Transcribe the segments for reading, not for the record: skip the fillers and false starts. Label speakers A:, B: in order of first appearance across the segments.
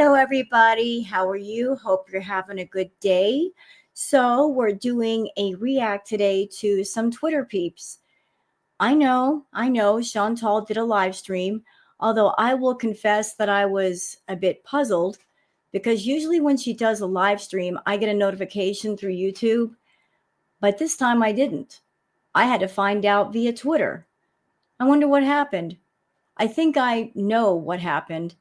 A: Hello, everybody. How are you? Hope you're having a good day. So, we're doing a react today to some Twitter peeps. I know, Chantal did a live stream, although I will confess that I was a bit puzzled because usually when she does a live stream, I get a notification through YouTube, but this time I didn't. I had to find out via Twitter. I wonder what happened. I think I know what happened.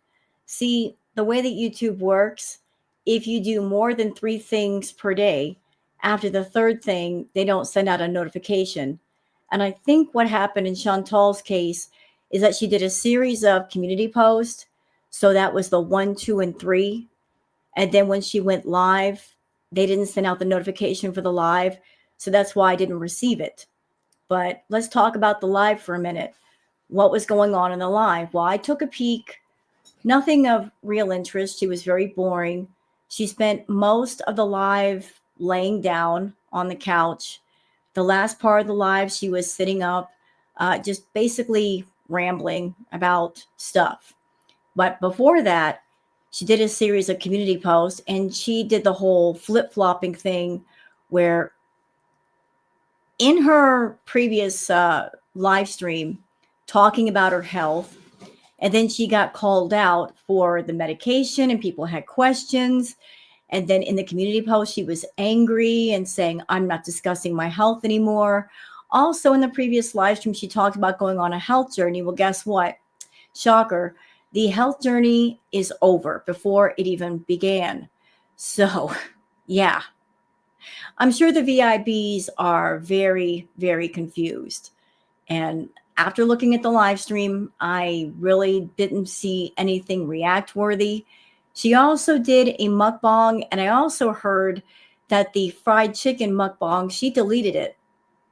A: See, the way that YouTube works, if you do more than 3 things per day, after the third thing, they don't send out a notification. And I think what happened in Chantal's case is that she did a series of community posts. So that was the 1, 2, and 3. And then when she went live, they didn't send out the notification for the live. So that's why I didn't receive it. But let's talk about the live for a minute. What was going on in the live? Well, I took a peek. Nothing of real interest. She was very boring. She spent most of the live laying down on the couch. The last part of the live, she was sitting up, just basically rambling about stuff. But before that, she did a series of community posts and she did the whole flip flopping thing where in her previous live stream, talking about her health, and then she got called out for the medication and people had questions. And then in the community post, she was angry and saying, I'm not discussing my health anymore. Also, in the previous live stream, she talked about going on a health journey. Well, guess what? Shocker. The health journey is over before it even began. So, yeah, I'm sure the VIBs are very, very confused. And after looking at the live stream, I really didn't see anything react worthy. She also did a mukbang, and I also heard that the fried chicken mukbang, she deleted it.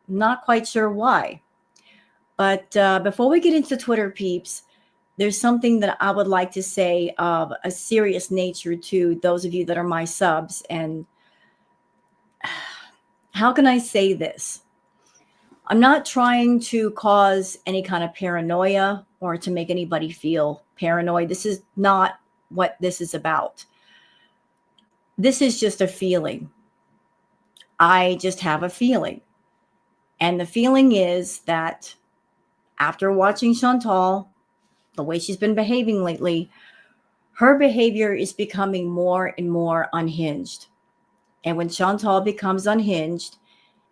A: Not quite sure why. But before we get into Twitter peeps, there's something that I would like to say of a serious nature to those of you that are my subs. And how can I say this? I'm not trying to cause any kind of paranoia or to make anybody feel paranoid. This is not what this is about. This is just a feeling. I just have a feeling. And the feeling is that after watching Chantal, the way she's been behaving lately, her behavior is becoming more and more unhinged. And when Chantal becomes unhinged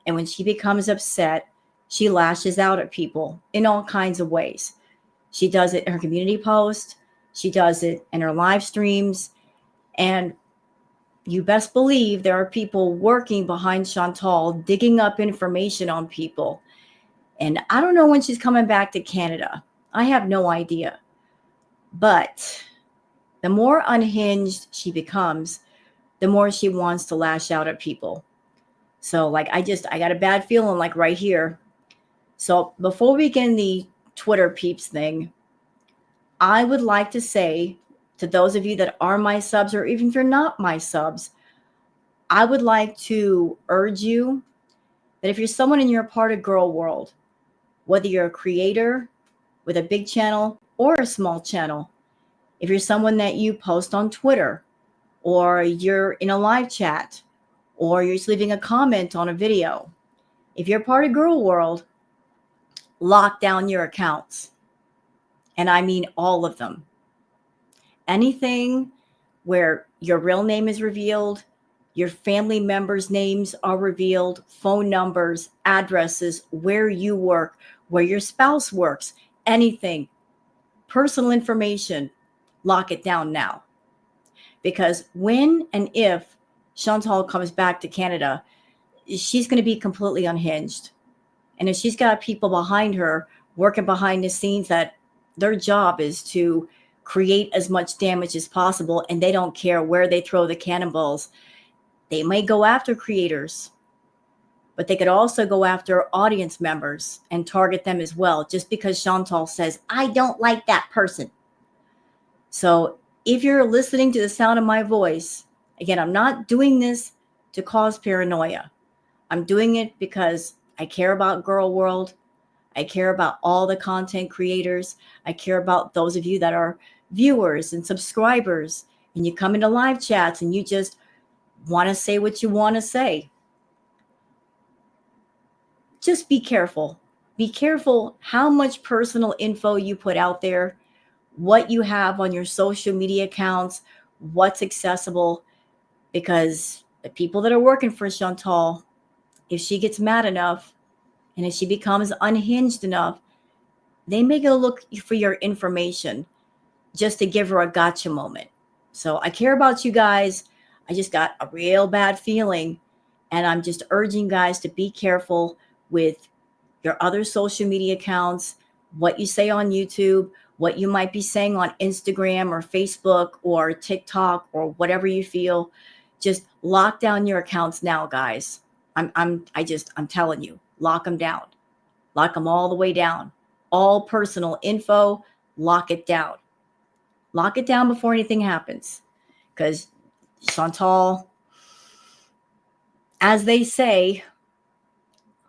A: and when she becomes upset, she lashes out at people in all kinds of ways. She does it in her community post. She does it in her live streams. And you best believe there are people working behind Chantal, digging up information on people. And I don't know when she's coming back to Canada. I have no idea. But the more unhinged she becomes, the more she wants to lash out at people. So like I got a bad feeling like right here. So before we get in the Twitter peeps thing, I would like to say to those of you that are my subs, or even if you're not my subs, I would like to urge you that if you're someone and you're a part of Girl World, whether you're a creator with a big channel or a small channel, if you're someone that you post on Twitter, or you're in a live chat, or you're just leaving a comment on a video, if you're part of Girl World, lock down your accounts. And I mean all of them. Anything where your real name is revealed, your family members' names are revealed, phone numbers, addresses, where you work, where your spouse works, anything, personal information, lock it down now. Because when and if Chantal comes back to Canada, she's going to be completely unhinged. And if she's got people behind her working behind the scenes that their job is to create as much damage as possible, and they don't care where they throw the cannonballs, they may go after creators, but they could also go after audience members and target them as well, just because Chantal says, I don't like that person. So if you're listening to the sound of my voice, again, I'm not doing this to cause paranoia. I'm doing it because I care about Girl World. I care about all the content creators. I care about those of you that are viewers and subscribers and you come into live chats and you just want to say what you want to say. Just be careful. Be careful how much personal info you put out there, what you have on your social media accounts, what's accessible, because the people that are working for Chantal, if she gets mad enough and if she becomes unhinged enough, they may go look for your information just to give her a gotcha moment. So I care about you guys. I just got a real bad feeling, and I'm just urging guys to be careful with your other social media accounts, what you say on YouTube, what you might be saying on Instagram or Facebook or TikTok or whatever you feel. Just lock down your accounts now, guys. I'm telling you, lock them down. Lock them all the way down. All personal info, lock it down. Lock it down before anything happens. Because Chantal, as they say,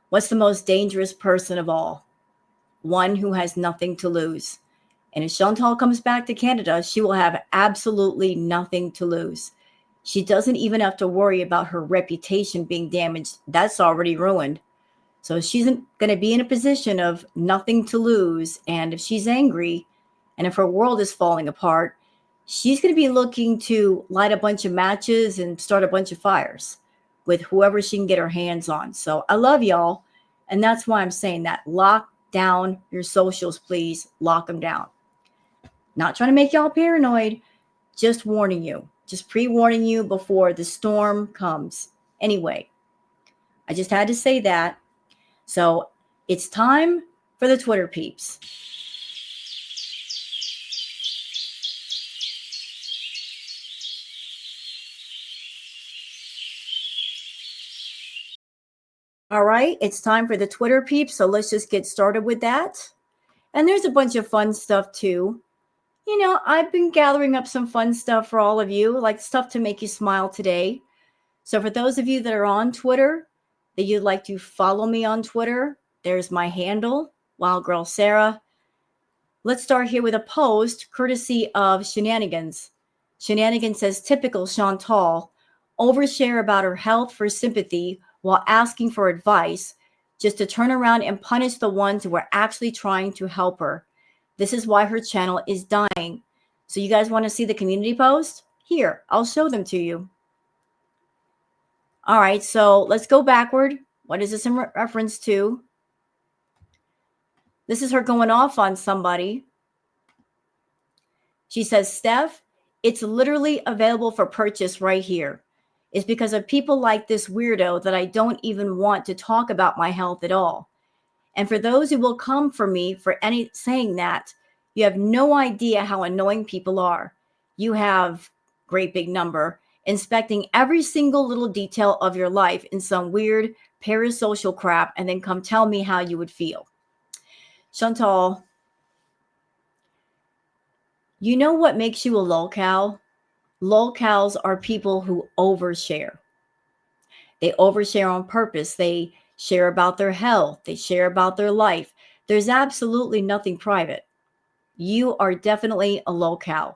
A: what's the most dangerous person of all? One who has nothing to lose. And if Chantal comes back to Canada, she will have absolutely nothing to lose. She doesn't even have to worry about her reputation being damaged. That's already ruined. So she's going to be in a position of nothing to lose. And if she's angry and if her world is falling apart, she's going to be looking to light a bunch of matches and start a bunch of fires with whoever she can get her hands on. So I love y'all. And that's why I'm saying that. Lock down your socials, please. Lock them down. Not trying to make y'all paranoid, just warning you, just pre-warning you before the storm comes. Anyway, I just had to say that. So it's time for the Twitter peeps. All right, it's time for the Twitter peeps. So let's just get started with that. And there's a bunch of fun stuff too. You know, I've been gathering up some fun stuff for all of you, like stuff to make you smile today. So for those of you that are on Twitter, that you'd like to follow me on Twitter, there's my handle, Wild Girl Sarah. Let's start here with a post courtesy of Shenanigans. Shenanigans says, typical Chantal, overshare about her health for sympathy while asking for advice, just to turn around and punish the ones who are actually trying to help her. This is why her channel is dying. So you guys want to see the community post? Here, I'll show them to you. All right, so let's go backward. What is this in reference to? This is her going off on somebody. She says, Steph, it's literally available for purchase right here. It's because of people like this weirdo that I don't even want to talk about my health at all. And for those who will come for me for any saying that, you have no idea how annoying people are. You have great big number inspecting every single little detail of your life in some weird parasocial crap and then come tell me how you would feel. Chantal, you know what makes you a lolcow? Lolcows are people who overshare. They overshare on purpose. They share about their health. They share about their life. There's absolutely nothing private. You are definitely a lolcow.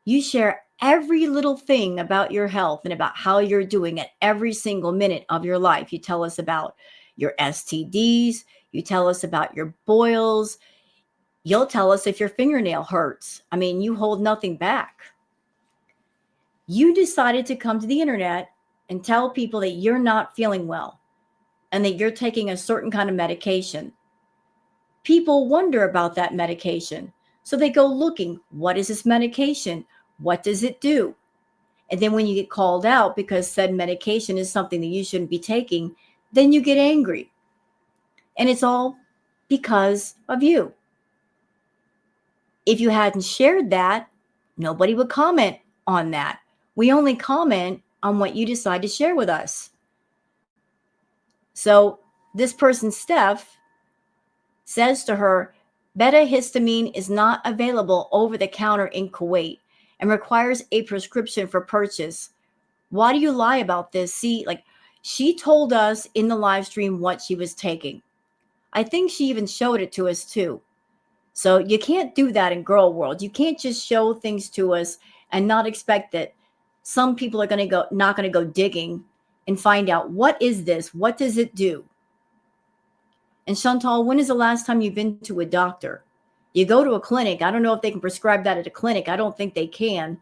A: You share every little thing about your health and about how you're doing at every single minute of your life. You tell us about your STDs. You tell us about your boils. You'll tell us if your fingernail hurts. I mean, you hold nothing back. You decided to come to the internet and tell people that you're not feeling well and that you're taking a certain kind of medication. People wonder about that medication. So they go looking, what is this medication? What does it do? And then when you get called out because said medication is something that you shouldn't be taking, then you get angry. And it's all because of you. If you hadn't shared that, nobody would comment on that. We only comment on what you decide to share with us. So this person, Steph, says to her, beta-histamine is not available over the counter in Kuwait and requires a prescription for purchase. Why do you lie about this? See, like she told us in the live stream what she was taking. I think she even showed it to us too. So you can't do that in girl world. You can't just show things to us and not expect that some people are not going to go digging and find out, what is this? What does it do? And Chantal, when is the last time you've been to a doctor? You go to a clinic. I don't know if they can prescribe that at a clinic. I don't think they can.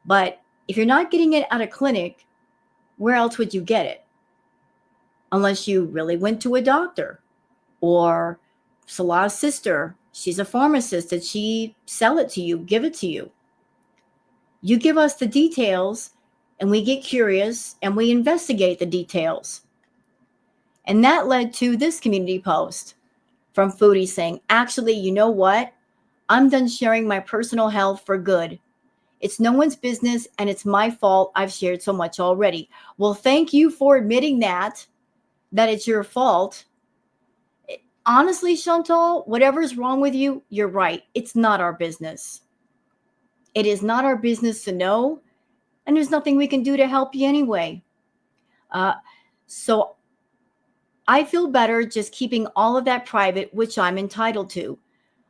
A: But if you're not getting it at a clinic, where else would you get it? Unless you really went to a doctor, or Salah's sister, she's a pharmacist, and she sell it to you, give it to you. You give us the details, and we get curious, and we investigate the details. And that led to this community post from Foodie saying, actually, you know what? I'm done sharing my personal health for good. It's no one's business, and it's my fault. I've shared so much already. Well, thank you for admitting that it's your fault. Honestly, Chantal, whatever's wrong with you, you're right. It's not our business. It is not our business to know, and there's nothing we can do to help you anyway. So I feel better just keeping all of that private, which I'm entitled to.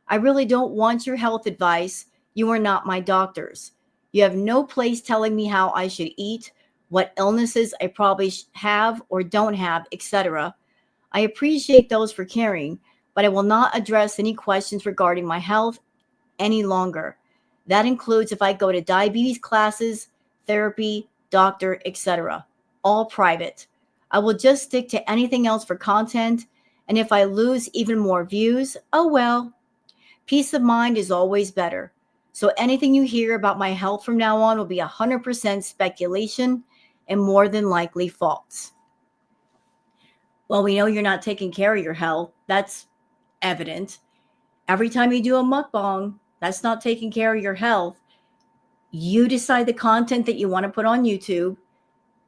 A: I really don't want your health advice. You are not my doctors. You have no place telling me how I should eat, what illnesses I probably have or don't have, etc. I appreciate those for caring, but I will not address any questions regarding my health any longer. That includes if I go to diabetes classes, therapy, doctor, etc. All private. I will just stick to anything else for content, and if I lose even more views, oh well. Peace of mind is always better. So anything you hear about my health from now on will be 100% speculation and more than likely false. Well, we know you're not taking care of your health. That's evident. Every time you do a mukbang, that's not taking care of your health. You decide the content that you want to put on YouTube.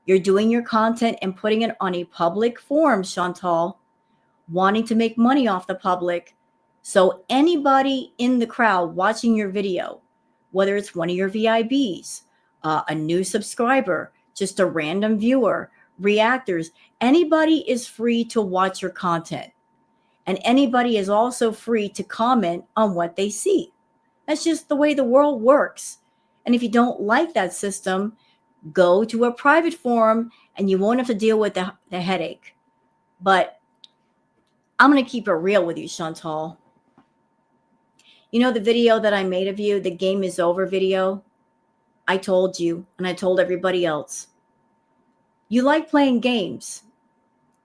A: You're doing your content and putting it on a public forum, Chantal, wanting to make money off the public. So anybody in the crowd watching your video, whether it's one of your VIBs, a new subscriber, just a random viewer, reactors, anybody is free to watch your content. And anybody is also free to comment on what they see. That's just the way the world works. And if you don't like that system, go to a private forum and you won't have to deal with the headache. But I'm going to keep it real with you, Chantal. You know the video that I made of you, the game is over video? I told you, and I told everybody else. You like playing games.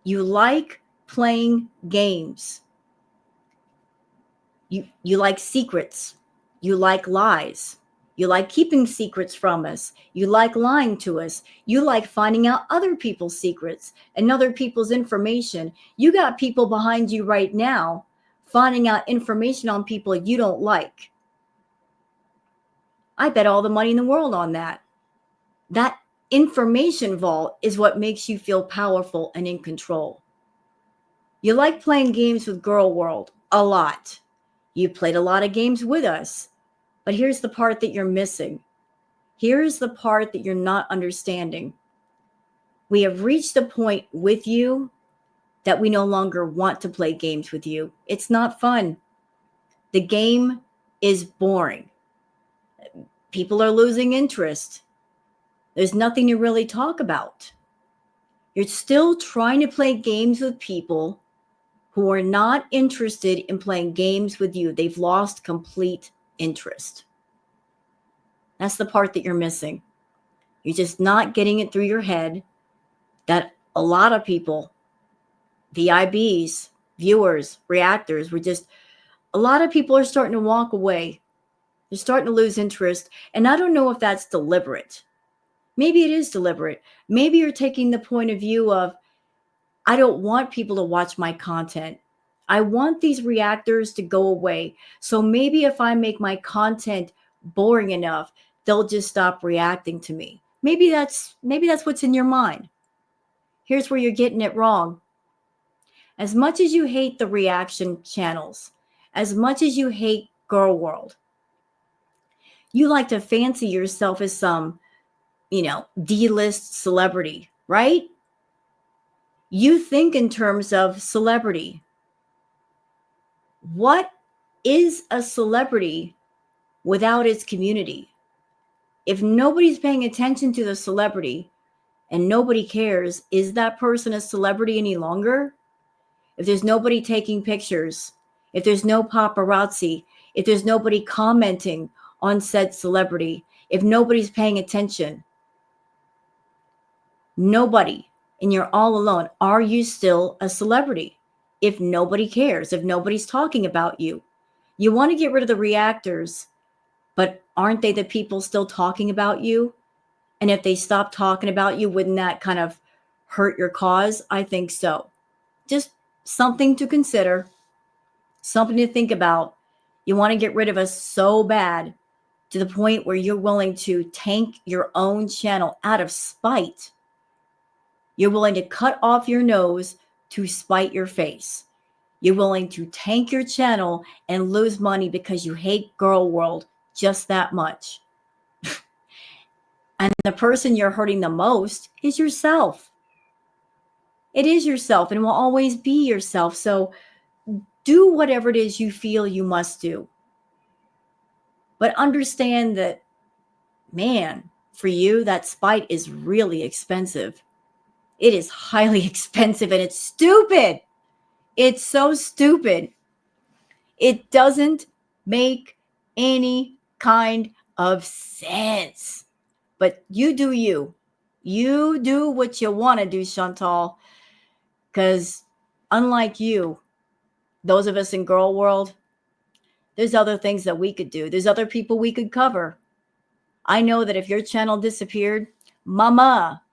A: You like playing games. You like secrets. You like lies. You like keeping secrets from us. You like lying to us. You like finding out other people's secrets and other people's information. You got people behind you right now finding out information on people you don't like. I bet all the money in the world on that. That information vault is what makes you feel powerful and in control. You like playing games with Girl World a lot. You played a lot of games with us. But here's the part that you're missing. Here's the part that you're not understanding. We have reached a point with you that we no longer want to play games with you. It's not fun. The game is boring. People are losing interest. There's nothing to really talk about. You're still trying to play games with people who are not interested in playing games with you. They've lost complete interest. That's the part that you're missing. You're just not getting it through your head that a lot of people, VIBs, viewers, reactors, a lot of people are starting to walk away. They're starting to lose interest. And I don't know if that's deliberate. Maybe it is deliberate. Maybe you're taking the point of view of, I don't want people to watch my content. I want these reactors to go away. So maybe if I make my content boring enough, they'll just stop reacting to me. Maybe that's what's in your mind. Here's where you're getting it wrong. As much as you hate the reaction channels, as much as you hate Girl World, you like to fancy yourself as some, D-list celebrity, right? You think in terms of celebrity. What is a celebrity without its community? If nobody's paying attention to the celebrity and nobody cares, is that person a celebrity any longer? If there's nobody taking pictures, if there's no paparazzi, if there's nobody commenting on said celebrity, if nobody's paying attention, nobody, and you're all alone, are you still a celebrity? If nobody cares, if nobody's talking about you, you want to get rid of the reactors, but aren't they the people still talking about you? And if they stop talking about you, wouldn't that kind of hurt your cause? I think so. Just something to consider, something to think about. You want to get rid of us so bad to the point where you're willing to tank your own channel out of spite. You're willing to cut off your nose to spite your face. You're willing to tank your channel and lose money because you hate Girl World just that much. And the person you're hurting the most is yourself. It is yourself and will always be yourself. So do whatever it is you feel you must do. But understand that, man, for you, that spite is really expensive. It is highly expensive and it's stupid. It's so stupid. It doesn't make any kind of sense. But you do you. You do what you want to do, Chantal. Because unlike you, those of us in Girl World, there's other things that we could do. There's other people we could cover. I know that if your channel disappeared, mama,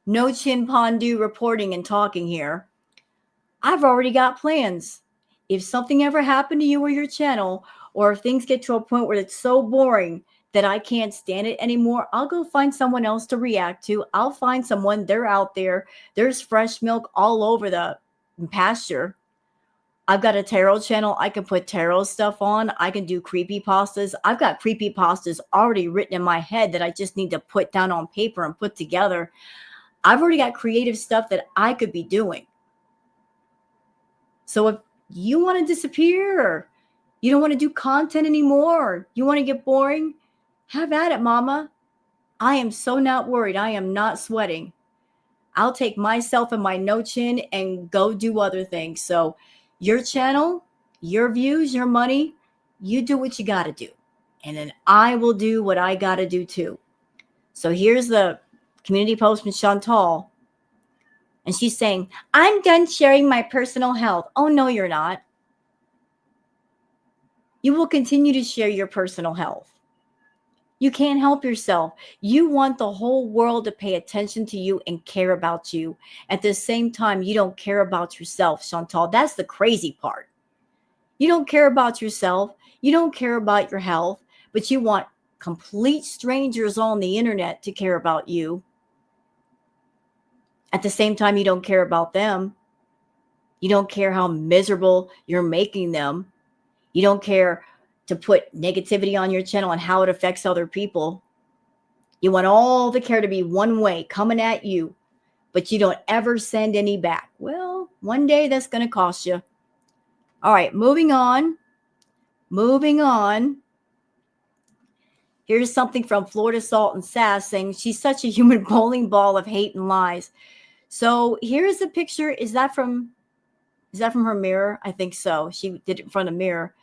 A: no chin pondu reporting and talking here. I've already got plans. If something ever happened to you or your channel, or if things get to a point where it's so boring that I can't stand it anymore, I'll go find someone else to react to. I'll find someone. They're out there. There's fresh milk all over the pasture. I've got a tarot channel. I can put tarot stuff on. I can do creepy pastas. I've got creepy pastas already written in my head that I just need to put down on paper and put together. I've already got creative stuff that I could be doing. So if you want to disappear, or you don't want to do content anymore, or you want to get boring, have at it, mama. I am so not worried. I am not sweating. I'll take myself and my no chin and go do other things. So your channel, your views, your money, you do what you got to do. And then I will do what I got to do too. So here's the community post from Chantal. And she's saying, I'm done sharing my personal health. Oh, no, you're not. You will continue to share your personal health. You can't help yourself. You want the whole world to pay attention to you and care about you. At the same time, you don't care about yourself, Chantal. That's the crazy part. You don't care about yourself. You don't care about your health, but you want complete strangers on the internet to care about you. At the same time, you don't care about them. You don't care how miserable you're making them. You don't care to put negativity on your channel and how it affects other people. You want all the care to be one way coming at you, but you don't ever send any back. Well, one day that's going to cost you. All right, moving on. Moving on. Here's something from Florida Salt and Sass saying she's such a human bowling ball of hate and lies. So here's a picture. Is that from her mirror? I think so. She did it in front of the mirror.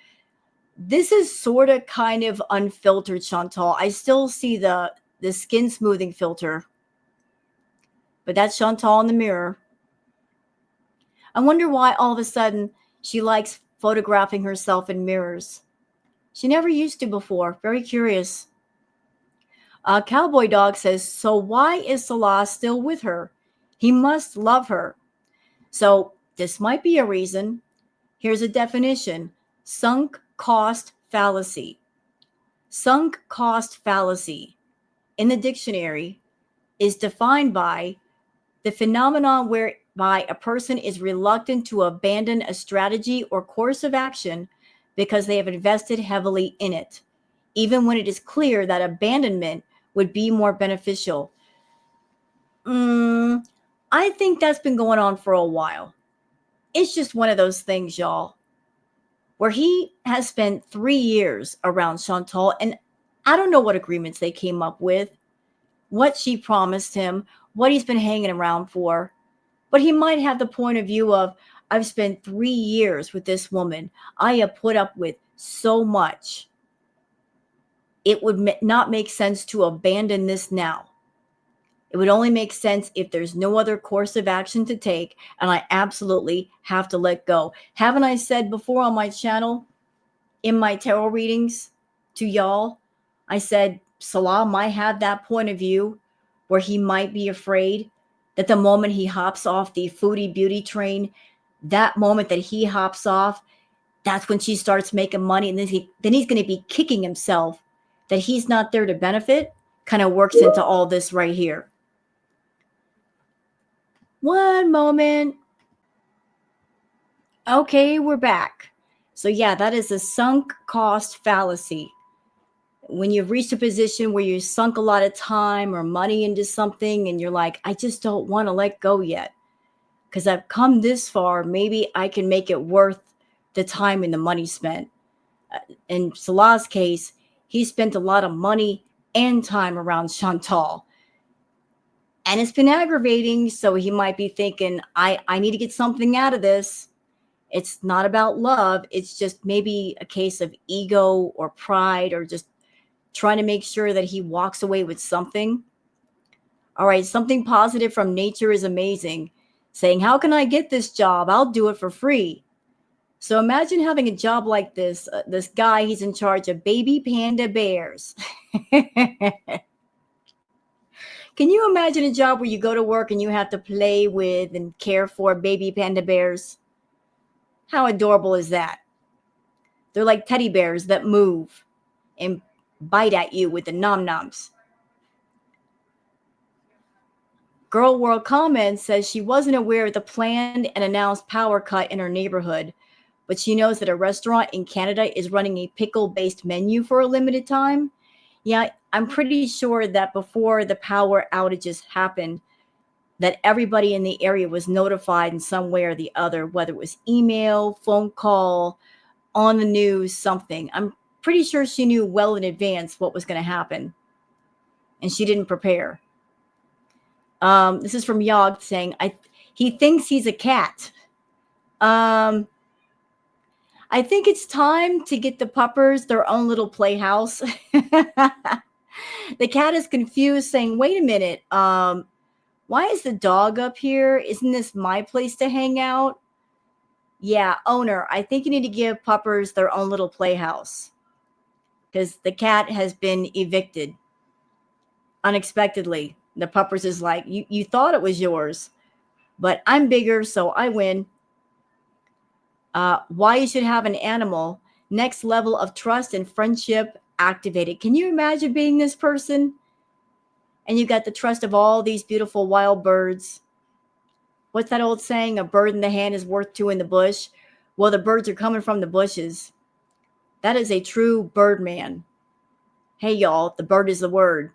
A: This is sort of kind of unfiltered, Chantal. I still see the skin smoothing filter. But that's Chantal in the mirror. I wonder why all of a sudden she likes photographing herself in mirrors. She never used to before. Very curious. Cowboy Dog says, so why is Salah still with her? He must love her. So this might be a reason. Here's a definition. Sunk cost fallacy. Sunk cost fallacy in the dictionary is defined by the phenomenon whereby a person is reluctant to abandon a strategy or course of action because they have invested heavily in it, even when it is clear that abandonment would be more beneficial. I think that's been going on for a while. It's just one of those things, y'all, where he has spent 3 years around Chantal. And I don't know what agreements they came up with, what she promised him, what he's been hanging around for. But he might have the point of view of, I've spent 3 years with this woman. I have put up with so much. It would not make sense to abandon this now. It would only make sense if there's no other course of action to take, and I absolutely have to let go. Haven't I said before on my channel, in my tarot readings to y'all, I said Salah might have that point of view where he might be afraid that the moment he hops off the Foodie beauty train, that moment that he hops off, that's when she starts making money, and then he's going to be kicking himself that he's not there to benefit. Kind of works into all this right here. One moment. Okay, we're back. So yeah, that is a sunk cost fallacy. When you've reached a position where you sunk a lot of time or money into something and you're like, I just don't want to let go yet because I've come this far, maybe I can make it worth the time and the money spent. In Salah's case, he spent a lot of money and time around Chantal. And it's been aggravating, so he might be thinking, I need to get something out of this. It's not about love. It's just maybe a case of ego or pride or just trying to make sure that he walks away with something. All right, something positive from nature is amazing. Saying, how can I get this job? I'll do it for free. So imagine having a job like this. This guy, he's in charge of baby panda bears. Can you imagine a job where you go to work and you have to play with and care for baby panda bears? How adorable is that? They're like teddy bears that move and bite at you with the nom-noms. Girl World Comments says she wasn't aware of the planned and announced power cut in her neighborhood, but she knows that a restaurant in Canada is running a pickle-based menu for a limited time. Yeah, I'm pretty sure that before the power outages happened, that everybody in the area was notified in some way or the other, whether it was email, phone call, on the news, something. I'm pretty sure she knew well in advance what was going to happen, and she didn't prepare. This is from Yog saying, he thinks he's a cat. I think it's time to get the puppers their own little playhouse. The cat is confused, saying, wait a minute. Why is the dog up here? Isn't this my place to hang out? Yeah, owner, I think you need to give puppers their own little playhouse because the cat has been evicted unexpectedly. The puppers is like, you thought it was yours, but I'm bigger, so I win. Why you should have an animal. Next level of trust and friendship activated. Can you imagine being this person? And you got the trust of all these beautiful wild birds. What's that old saying? A bird in the hand is worth two in the bush. Well, the birds are coming from the bushes. That is a true bird man. Hey, y'all, the bird is the word.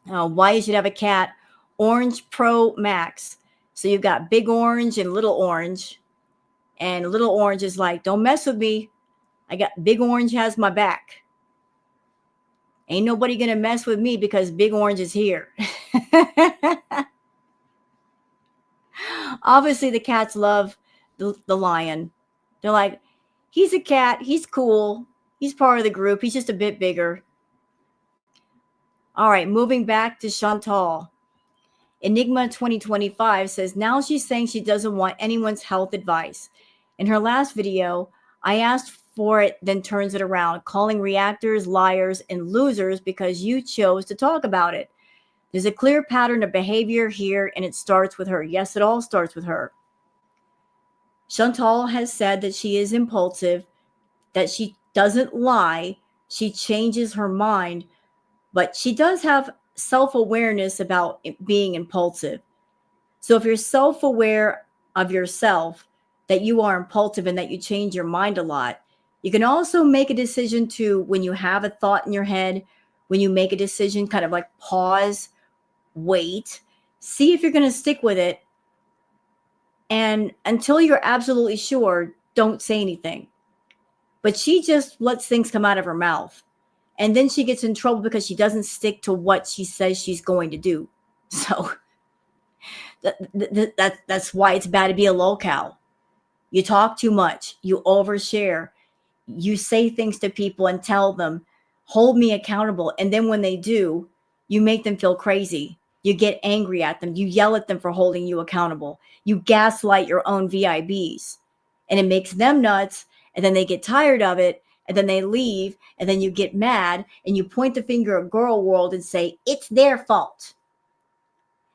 A: Why you should have a cat. Orange Pro Max. So you've got Big Orange and Little Orange. And Little Orange is like, don't mess with me. I got Big Orange has my back. Ain't nobody going to mess with me because Big Orange is here. Obviously, the cats love the lion. They're like, he's a cat. He's cool. He's part of the group. He's just a bit bigger. All right, moving back to Chantal. Enigma 2025 says, now she's saying she doesn't want anyone's health advice. In her last video, I asked for it, then turns it around, calling reactors liars and losers because you chose to talk about it. There's a clear pattern of behavior here, and it starts with her. Yes, it all starts with her. Chantal has said that she is impulsive, that she doesn't lie, she changes her mind, but she does have self-awareness about being impulsive. So if you're self-aware of yourself, that you are impulsive and that you change your mind a lot, you can also make a decision to, when you have a thought in your head, when you make a decision, kind of like pause, wait, see if you're going to stick with it. And until you're absolutely sure, don't say anything. But she just lets things come out of her mouth. And then she gets in trouble because she doesn't stick to what she says she's going to do. So that's why it's bad to be a lolcow. You talk too much. You overshare. You say things to people and tell them, hold me accountable. And then when they do, you make them feel crazy. You get angry at them. You yell at them for holding you accountable. You gaslight your own VIBs. And it makes them nuts. And then they get tired of it. And then they leave. And then you get mad. And you point the finger at Girl World and say, it's their fault.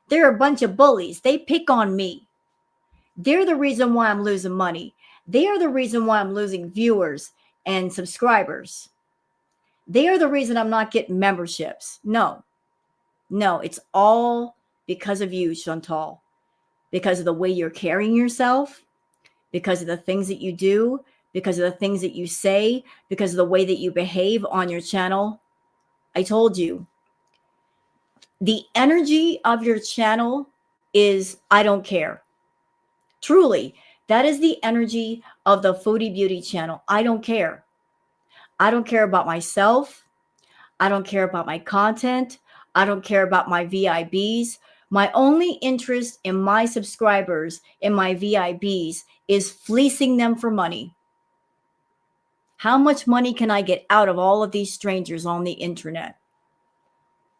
A: They're a bunch of bullies. They pick on me. They're the reason why I'm losing money. They are the reason why I'm losing viewers and subscribers. They are the reason I'm not getting memberships. No, it's all because of you, Chantal. Because of the way you're carrying yourself, because of the things that you do, because of the things that you say, because of the way that you behave on your channel. I told you, the energy of your channel is I don't care. Truly, that is the energy of the Foodie Beauty channel. I don't care. I don't care about myself. I don't care about my content. I don't care about my VIBs. My only interest in my subscribers, in my VIBs, is fleecing them for money. How much money can I get out of all of these strangers on the internet?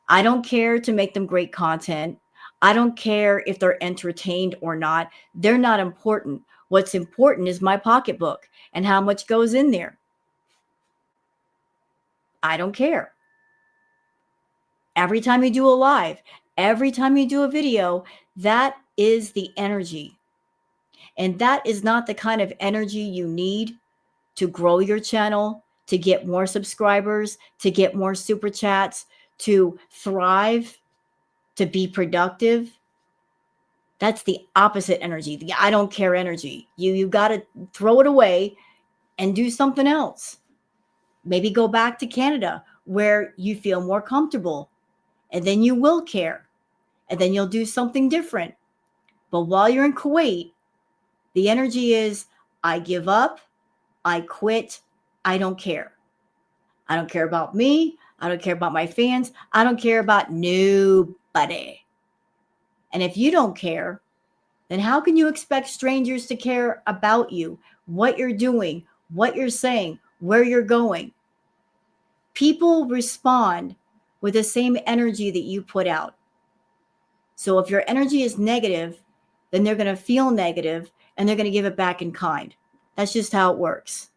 A: I don't care to make them great content. I don't care if they're entertained or not. They're not important. What's important is my pocketbook and how much goes in there. I don't care. Every time you do a live, every time you do a video, that is the energy. And that is not the kind of energy you need to grow your channel, to get more subscribers, to get more super chats, to thrive, to be productive. That's the opposite energy, the I don't care energy. You got to throw it away and do something else. Maybe go back to Canada where you feel more comfortable, and then you will care, and then you'll do something different. But while you're in Kuwait, the energy is I give up, I quit, I don't care. I don't care about me. I don't care about my fans. I don't care about nobody. And if you don't care, then how can you expect strangers to care about you, what you're doing, what you're saying, where you're going? People respond with the same energy that you put out. So if your energy is negative, then they're going to feel negative and they're going to give it back in kind. That's just how it works.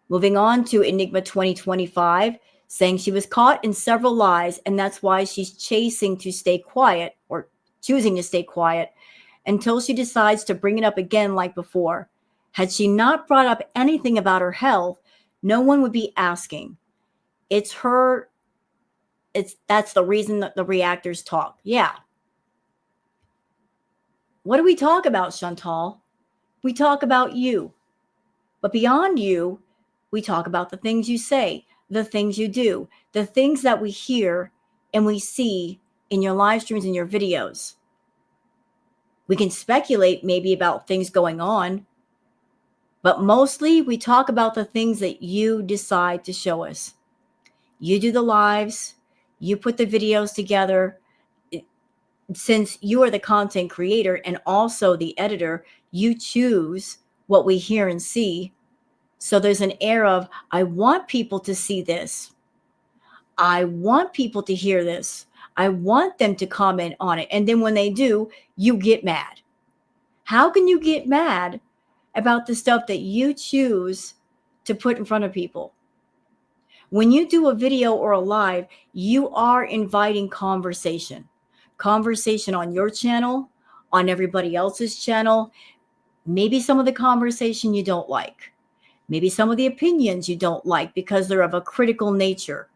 A: Moving on to Enigma 2025, saying she was caught in several lies and that's why she's chasing to stay quiet or choosing to stay quiet until she decides to bring it up again like before. Had she not brought up anything about her health, no one would be asking. That's the reason that the reactors talk. Yeah. What do we talk about, Chantal? We talk about you. But beyond you, we talk about the things you say, the things you do, the things that we hear and we see in your live streams and your videos. We can speculate maybe about things going on, but mostly we talk about the things that you decide to show us. You do the lives, you put the videos together. Since you are the content creator and also the editor, you choose what we hear and see. So there's an air of, I want people to see this. I want people to hear this. I want them to comment on it. And then when they do, you get mad. How can you get mad about the stuff that you choose to put in front of people? When you do a video or a live, you are inviting conversation on your channel, on everybody else's channel. Maybe some of the conversation you don't like. Maybe some of the opinions you don't like because they're of a critical nature.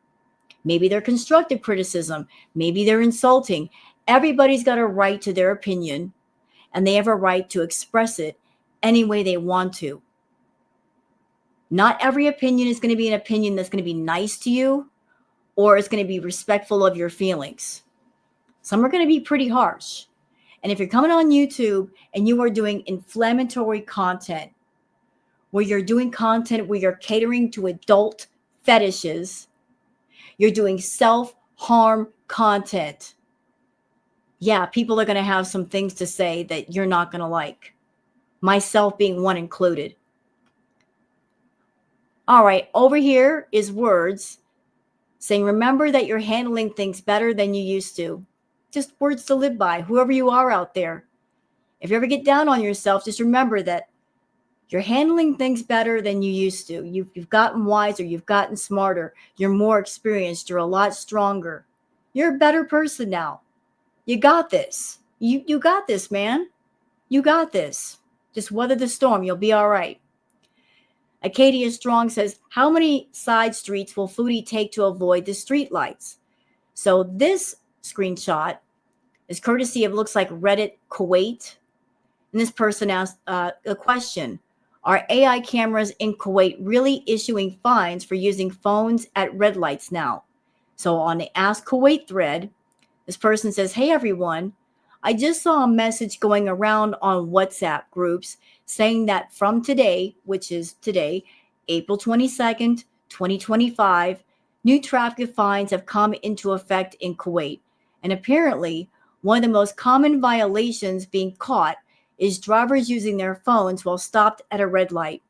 A: Maybe they're constructive criticism. Maybe they're insulting. Everybody's got a right to their opinion, and they have a right to express it any way they want to. Not every opinion is going to be an opinion that's going to be nice to you or it's going to be respectful of your feelings. Some are going to be pretty harsh. And if you're coming on YouTube and you are doing inflammatory content, where you're doing content where you're catering to adult fetishes. You're doing self-harm content. Yeah, people are going to have some things to say that you're not going to like. Myself being one included. All right, over here is words saying, remember that you're handling things better than you used to. Just words to live by, whoever you are out there. If you ever get down on yourself, just remember that you're handling things better than you used to. You've gotten wiser. You've gotten smarter. You're more experienced. You're a lot stronger. You're a better person now. You got this. You got this, man. You got this. Just weather the storm. You'll be all right. Acadia Strong says, how many side streets will Foodie take to avoid the street lights? So this screenshot is courtesy of, looks like, Reddit Kuwait. And this person asked a question. Are AI cameras in Kuwait really issuing fines for using phones at red lights now? So on the Ask Kuwait thread, this person says, hey, everyone, I just saw a message going around on WhatsApp groups saying that from today, which is today, April 22nd, 2025, new traffic fines have come into effect in Kuwait. And apparently, one of the most common violations being caught is drivers using their phones while stopped at a red light.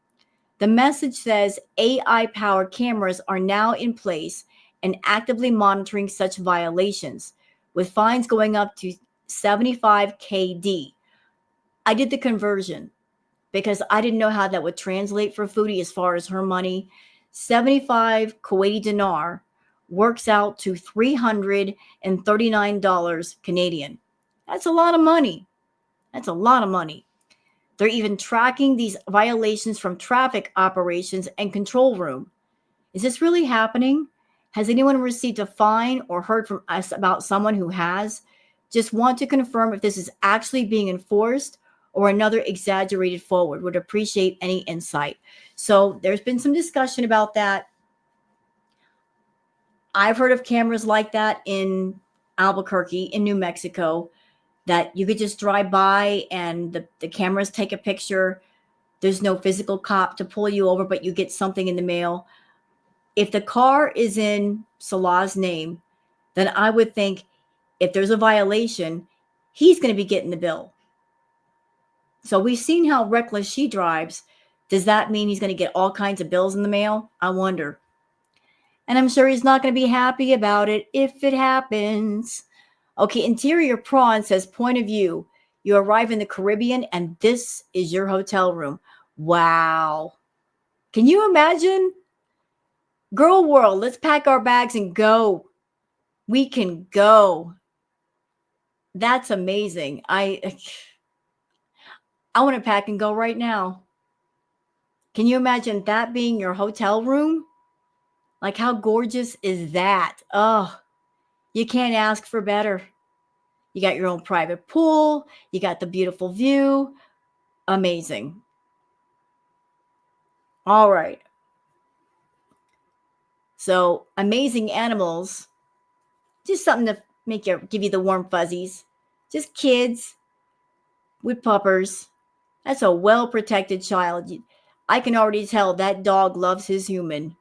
A: The message says AI-powered cameras are now in place and actively monitoring such violations, with fines going up to 75 KD. I did the conversion because I didn't know how that would translate for Foodie as far as her money. 75 Kuwaiti dinar works out to $339 Canadian. That's a lot of money. That's a lot of money. They're even tracking these violations from traffic operations and control room. Is this really happening? Has anyone received a fine or heard from us about someone who has? Just want to confirm if this is actually being enforced or another exaggerated forward. Would appreciate any insight. So there's been some discussion about that. I've heard of cameras like that in Albuquerque, in New Mexico, that you could just drive by and the cameras take a picture. There's no physical cop to pull you over, but you get something in the mail. If the car is in Salah's name, then I would think if there's a violation, he's going to be getting the bill. So we've seen how reckless she drives. Does that mean he's going to get all kinds of bills in the mail? I wonder. And I'm sure he's not going to be happy about it if it happens. Okay, Interior Prawn says, point of view. You arrive in the Caribbean and this is your hotel room. Wow. Can you imagine? Girl world, let's pack our bags and go. We can go. That's amazing. I want to pack and go right now. Can you imagine that being your hotel room? Like, how gorgeous is that? Oh, you can't ask for better. You got your own private pool. You got the beautiful view. Amazing. All right. So, amazing animals. Just something to give you the warm fuzzies. Just kids with puppers. That's a well-protected child. I can already tell that dog loves his human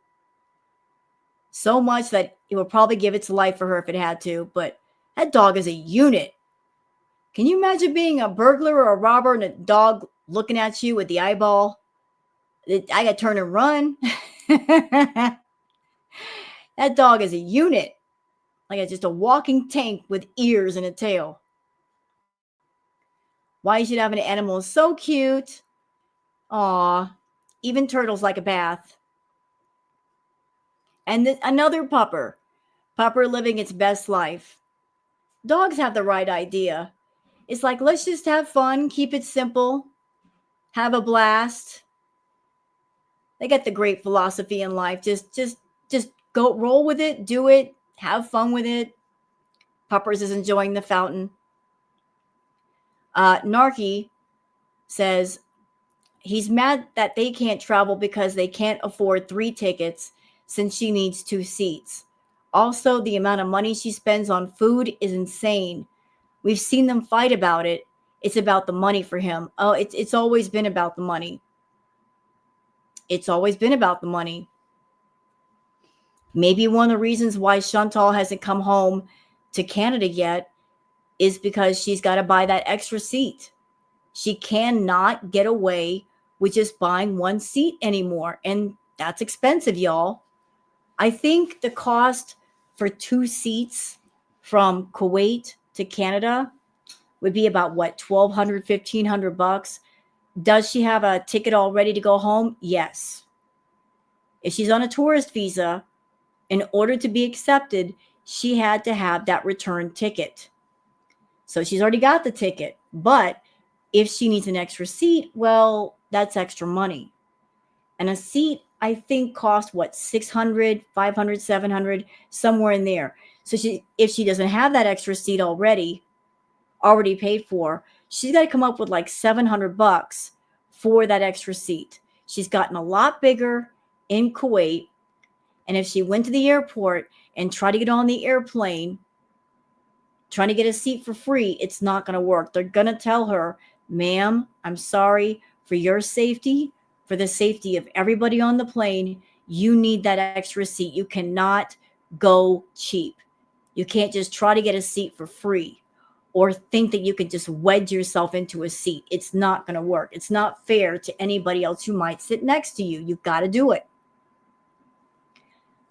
A: so much that it would probably give its life for her if it had to. But that dog is a unit. Can you imagine being a burglar or a robber and a dog looking at you with the eyeball? I got to turn and run. That dog is a unit. Like it's just a walking tank with ears and a tail. Why you should have an animal is so cute. Aw, even turtles like a bath. And another pupper. Pupper living its best life. Dogs have the right idea. It's like, let's just have fun, keep it simple, have a blast. They got the great philosophy in life. Just go roll with it, do it, have fun with it. Puppers is enjoying the fountain. Narky says he's mad that they can't travel because they can't afford 3 tickets since she needs 2 seats. Also, the amount of money she spends on food is insane. We've seen them fight about it. It's about the money for him. Oh, it's always been about the money. It's always been about the money. Maybe one of the reasons why Chantal hasn't come home to Canada yet is because she's got to buy that extra seat. She cannot get away with just buying one seat anymore. And that's expensive, y'all. I think the cost for 2 seats from Kuwait to Canada would be about what, 1,200, 1,500 bucks. Does she have a ticket all ready to go home? Yes. If she's on a tourist visa, in order to be accepted, she had to have that return ticket. So she's already got the ticket. But if she needs an extra seat, well, that's extra money. And a seat, I think, costs what, 600, 500, 700, somewhere in there. So if she doesn't have that extra seat already paid for, she's got to come up with like 700 bucks for that extra seat. She's gotten a lot bigger in Kuwait. And if she went to the airport and tried to get on the airplane, trying to get a seat for free, it's not going to work. They're going to tell her, ma'am, I'm sorry, for your safety, for the safety of everybody on the plane, you need that extra seat. You cannot go cheap. You can't just try to get a seat for free or think that you can just wedge yourself into a seat. It's not going to work. It's not fair to anybody else who might sit next to you. You've got to do it.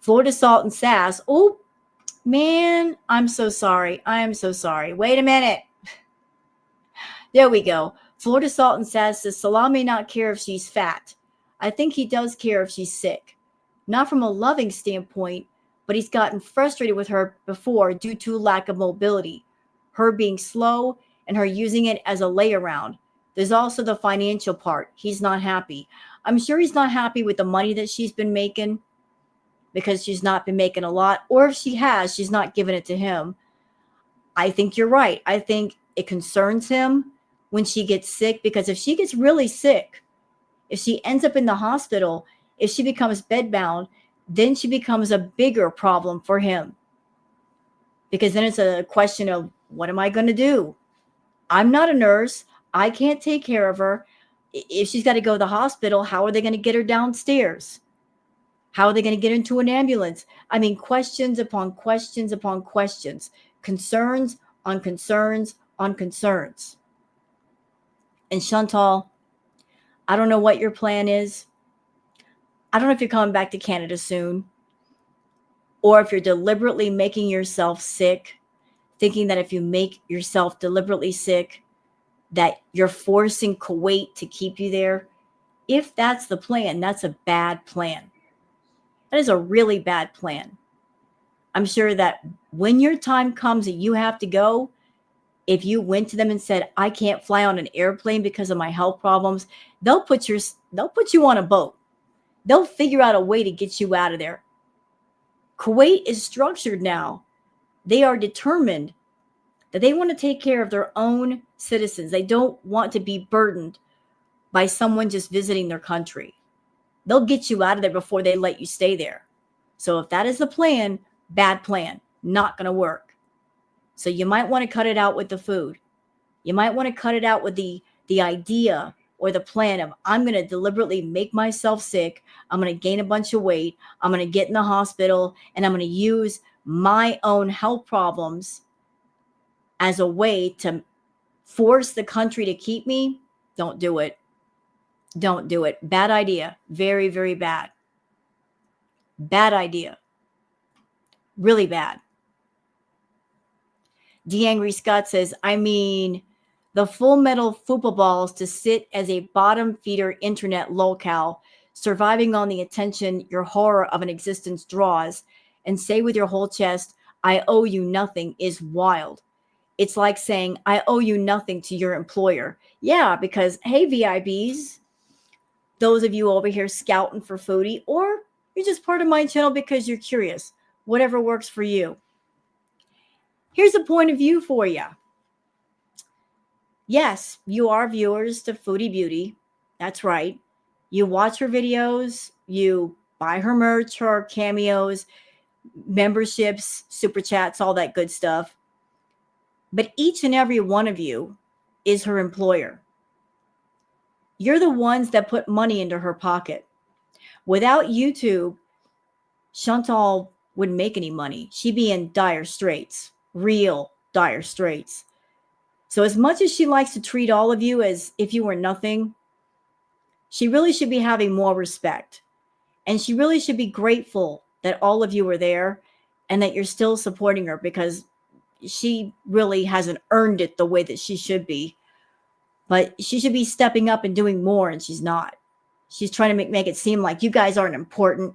A: Florida Salt and Sass. Oh, man, I'm so sorry. I am so sorry. Wait a minute. There we go. Florida Salt and Sass says Salah may not care if she's fat. I think he does care if she's sick. Not from a loving standpoint, but he's gotten frustrated with her before due to lack of mobility. Her being slow and her using it as a lay around. There's also the financial part. He's not happy. I'm sure he's not happy with the money that she's been making because she's not been making a lot. Or if she has, she's not giving it to him. I think you're right. I think it concerns him when she gets sick, because if she gets really sick, if she ends up in the hospital, if she becomes bedbound, then she becomes a bigger problem for him. Because then it's a question of, what am I going to do? I'm not a nurse. I can't take care of her. If she's got to go to the hospital, how are they going to get her downstairs? How are they going to get into an ambulance? I mean, questions upon questions upon questions. Concerns on concerns on concerns. And Chantal, I don't know what your plan is. I don't know if you're coming back to Canada soon, or if you're deliberately making yourself sick, thinking that if you make yourself deliberately sick, that you're forcing Kuwait to keep you there. If that's the plan, that's a bad plan. That is a really bad plan. I'm sure that when your time comes that you have to go, if you went to them and said, I can't fly on an airplane because of my health problems, they'll put you on a boat. They'll figure out a way to get you out of there. Kuwait is structured now. They are determined that they want to take care of their own citizens. They don't want to be burdened by someone just visiting their country. They'll get you out of there before they let you stay there. So if that is the plan, bad plan, not going to work. So you might want to cut it out with the food. You might want to cut it out with the idea or the plan of, I'm going to deliberately make myself sick. I'm going to gain a bunch of weight. I'm going to get in the hospital, and I'm going to use my own health problems as a way to force the country to keep me. Don't do it. Don't do it. Bad idea. Very, very bad. Bad idea. Really bad. D. Angry Scott says, I mean, the full metal football balls to sit as a bottom feeder internet locale, surviving on the attention your horror of an existence draws, and say with your whole chest, I owe you nothing, is wild. It's like saying, I owe you nothing to your employer. Yeah, because, hey, VIBs, those of you over here scouting for Foodie, or you're just part of my channel because you're curious, whatever works for you. Here's a point of view for you. Yes, you are viewers to Foodie Beauty. That's right. You watch her videos, you buy her merch, her cameos, memberships, super chats, all that good stuff. But each and every one of you is her employer. You're the ones that put money into her pocket. Without YouTube, Chantal wouldn't make any money. She'd be in dire straits, real dire straits. So, as much as she likes to treat all of you as if you were nothing, she really should be having more respect. And she really should be grateful that all of you are there and that you're still supporting her, because she really hasn't earned it the way that she should be. But she should be stepping up and doing more, and she's not. She's trying to make it seem like you guys aren't important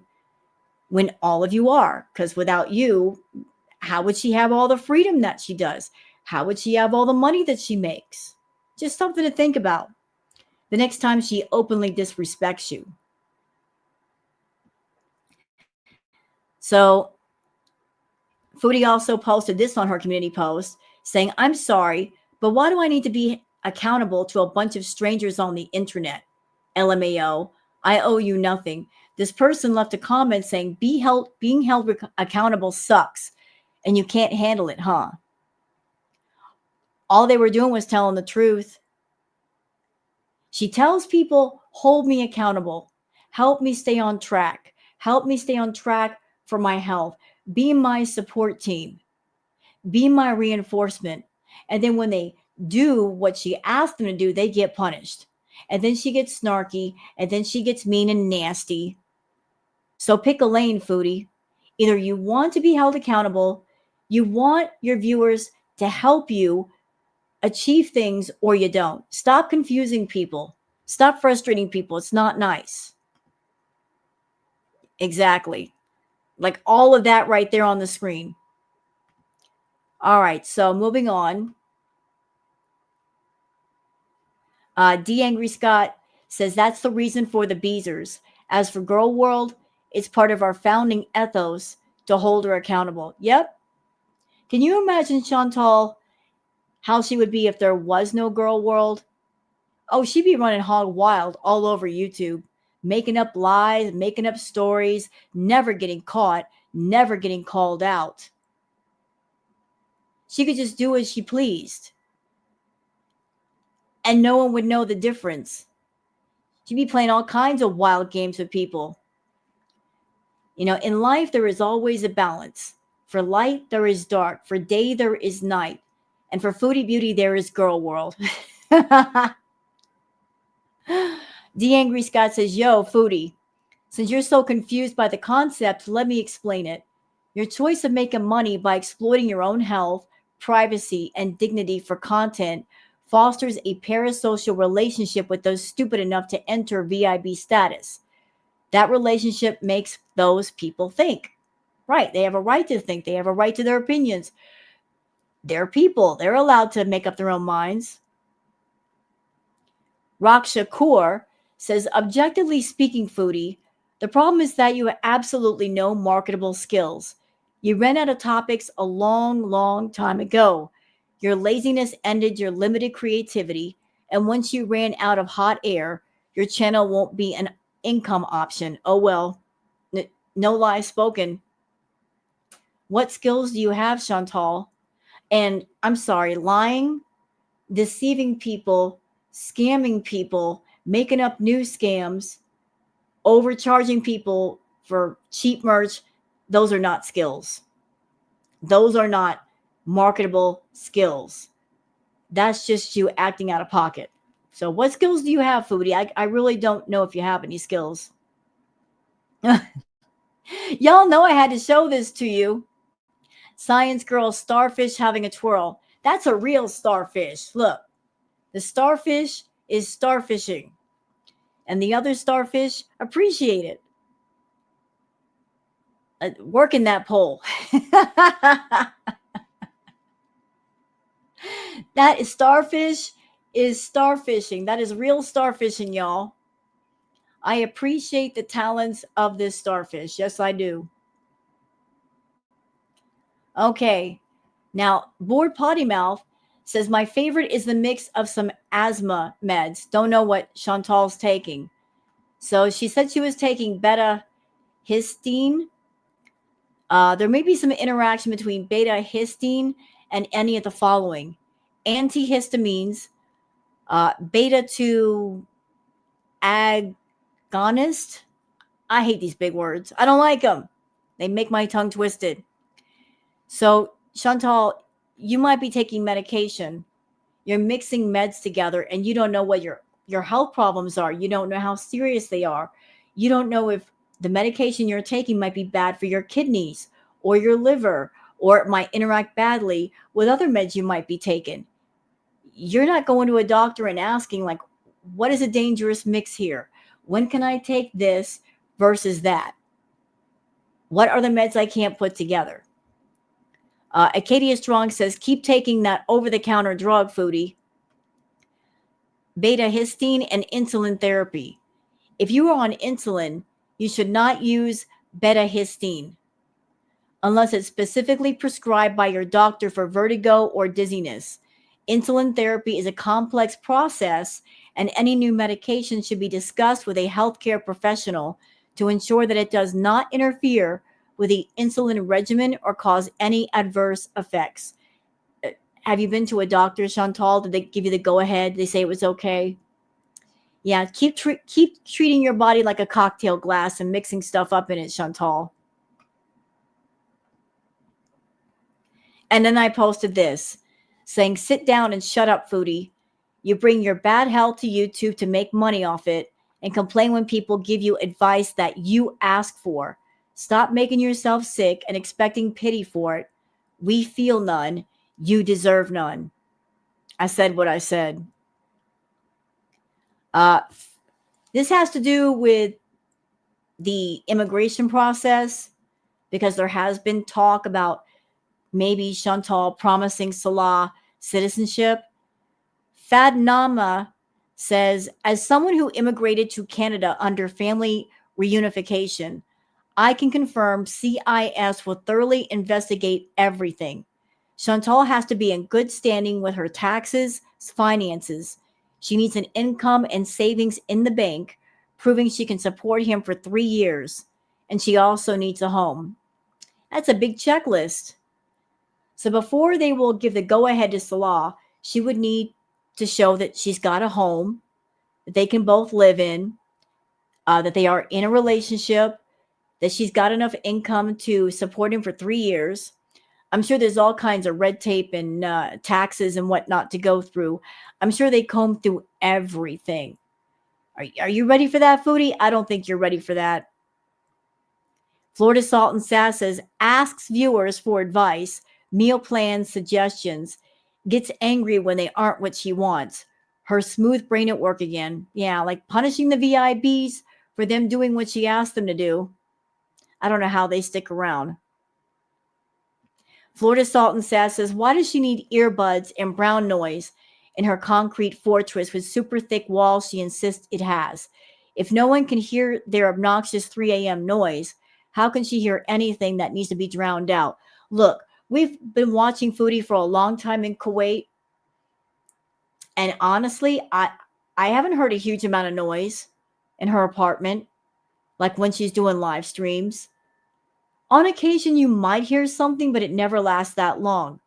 A: when all of you are. Because without you, how would she have all the freedom that she does? How would she have all the money that she makes? Just something to think about the next time she openly disrespects you. So Foodie also posted this on her community post saying, "I'm sorry, but why do I need to be accountable to a bunch of strangers on the internet? LMAO, I owe you nothing." This person left a comment saying, being held accountable sucks and you can't handle it, huh? All they were doing was telling the truth. She tells people, hold me accountable, help me stay on track, for my health, be my support team, be my reinforcement. And then when they do what she asked them to do, they get punished. And then she gets snarky, and then she gets mean and nasty. So pick a lane, Foodie. Either you want to be held accountable, you want your viewers to help you achieve things, or you don't. Stop confusing people. Stop frustrating people. It's not nice. Exactly. Like all of that right there on the screen. All right, so moving on. D. Angry Scott says that's the reason for the Beezers. As for Girl World, it's part of our founding ethos to hold her accountable. Yep. Can you imagine Chantal, how she would be if there was no Girl World? Oh, she'd be running hog wild all over YouTube, making up lies, making up stories, never getting caught, never getting called out. She could just do as she pleased, and no one would know the difference. She'd be playing all kinds of wild games with people. You know, in life, there is always a balance. For light, there is dark. For day, there is night. And for Foodie Beauty, there is Girl World. D. Angry Scott says, yo, Foodie, since you're so confused by the concept, let me explain it. Your choice of making money by exploiting your own health, privacy, and dignity for content fosters a parasocial relationship with those stupid enough to enter VIB status. That relationship makes those people think. Right. They have a right to think. They have a right to their opinions. They're people. They're allowed to make up their own minds. Raksha Kaur says, objectively speaking, Foodie, the problem is that you have absolutely no marketable skills. You ran out of topics a long, long time ago. Your laziness ended your limited creativity. And once you ran out of hot air, your channel won't be an income option. Oh, well, no lie spoken. What skills do you have, Chantal? And I'm sorry, lying, deceiving people, scamming people, making up new scams, overcharging people for cheap merch, those are not skills. Those are not marketable skills. That's just you acting out of pocket. So what skills do you have, Foodie? I really don't know if you have any skills. Y'all know I had to show this to you. Science girl, starfish having a twirl. That's a real starfish. Look, the starfish is starfishing, and the other starfish appreciate it. Working that pole. That is starfish is starfishing. That is real starfishing, y'all. I appreciate the talents of this starfish. Yes, I do. Okay. Now, Bored Potty Mouth says, my favorite is the mix of some asthma meds. Don't know what Chantal's taking. So she said she was taking beta histine. There may be some interaction between beta histine and any of the following: antihistamines, beta 2 agonist. I hate these big words. I don't like them. They make my tongue twisted. So, Chantal, you might be taking medication. You're mixing meds together and you don't know what your health problems are. You don't know how serious they are. You don't know if the medication you're taking might be bad for your kidneys or your liver, or it might interact badly with other meds you might be taking. You're not going to a doctor and asking, like, what is a dangerous mix here? When can I take this versus that? What are the meds I can't put together? Acadia Strong says, keep taking that over-the-counter drug, Foodie. Beta histine and insulin therapy. If you are on insulin, you should not use beta histine unless it's specifically prescribed by your doctor for vertigo or dizziness. Insulin therapy is a complex process, and any new medication should be discussed with a healthcare professional to ensure that it does not interfere with the insulin regimen or cause any adverse effects. Have you been to a doctor, Chantal? Did they give you the go-ahead? They say it was okay? Yeah, keep treating your body like a cocktail glass and mixing stuff up in it, Chantal. And then I posted this saying, sit down and shut up, Foodie. You bring your bad health to YouTube to make money off it and complain when people give you advice that you ask for. Stop making yourself sick and expecting pity for it. We feel none. You deserve none. I said what I said. This has to do with the immigration process, because there has been talk about maybe Chantal promising Salah citizenship. Fadnama says, as someone who immigrated to Canada under family reunification, I can confirm CIS will thoroughly investigate everything. Chantal has to be in good standing with her taxes, finances. She needs an income and savings in the bank, proving she can support him for 3 years. And she also needs a home. That's a big checklist. So before they will give the go-ahead to Salah, she would need to show that she's got a home that they can both live in, that they are in a relationship, that she's got enough income to support him for 3 years. I'm sure there's all kinds of red tape and taxes and whatnot to go through. I'm sure they comb through everything. Are you ready for that, Foodie? I don't think you're ready for that. Florida Salt and Sass says, asks viewers for advice, meal plans, suggestions, gets angry when they aren't what she wants. Her smooth brain at work again. Yeah, like punishing the VIBs for them doing what she asked them to do. I don't know how they stick around. Florida Salt and Sass says, why does she need earbuds and brown noise in her concrete fortress with super thick walls she insists it has? If no one can hear their obnoxious 3 a.m. noise, how can she hear anything that needs to be drowned out? Look, we've been watching Foodie for a long time in Kuwait, and honestly, I haven't heard a huge amount of noise in her apartment, like when she's doing live streams. On occasion, you might hear something, but it never lasts that long.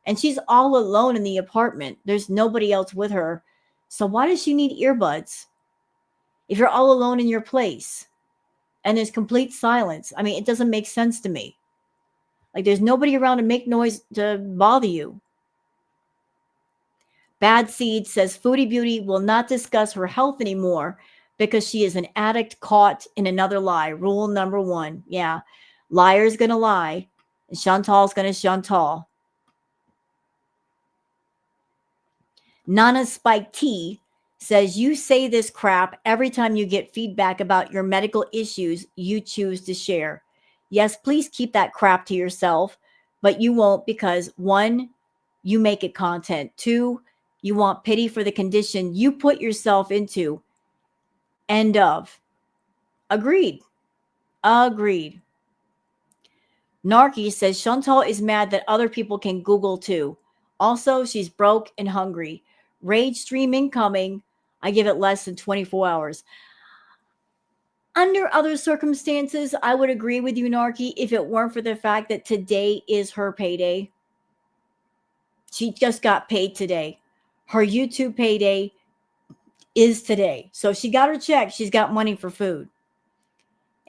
A: And she's all alone in the apartment. There's nobody else with her. So why does she need earbuds if you're all alone in your place and there's complete silence? I mean, it doesn't make sense to me. Like, there's nobody around to make noise to bother you. Bad Seed says Foodie Beauty will not discuss her health anymore because she is an addict caught in another lie. Rule number 1. Yeah. Liar's going to lie, and Chantal's going to Chantal. Nana Spike T says, you say this crap every time you get feedback about your medical issues you choose to share. Yes, please keep that crap to yourself, but you won't because 1, you make it content. 2, you want pity for the condition you put yourself into. End of. Agreed. Agreed. Narky says Chantal is mad that other people can Google too. Also, she's broke and hungry. Rage stream incoming. I give it less than 24 hours. Under other circumstances, I would agree with you, Narky, if it weren't for the fact that today is her payday. She just got paid today. Her YouTube payday is today. So she got her check. She's got money for food.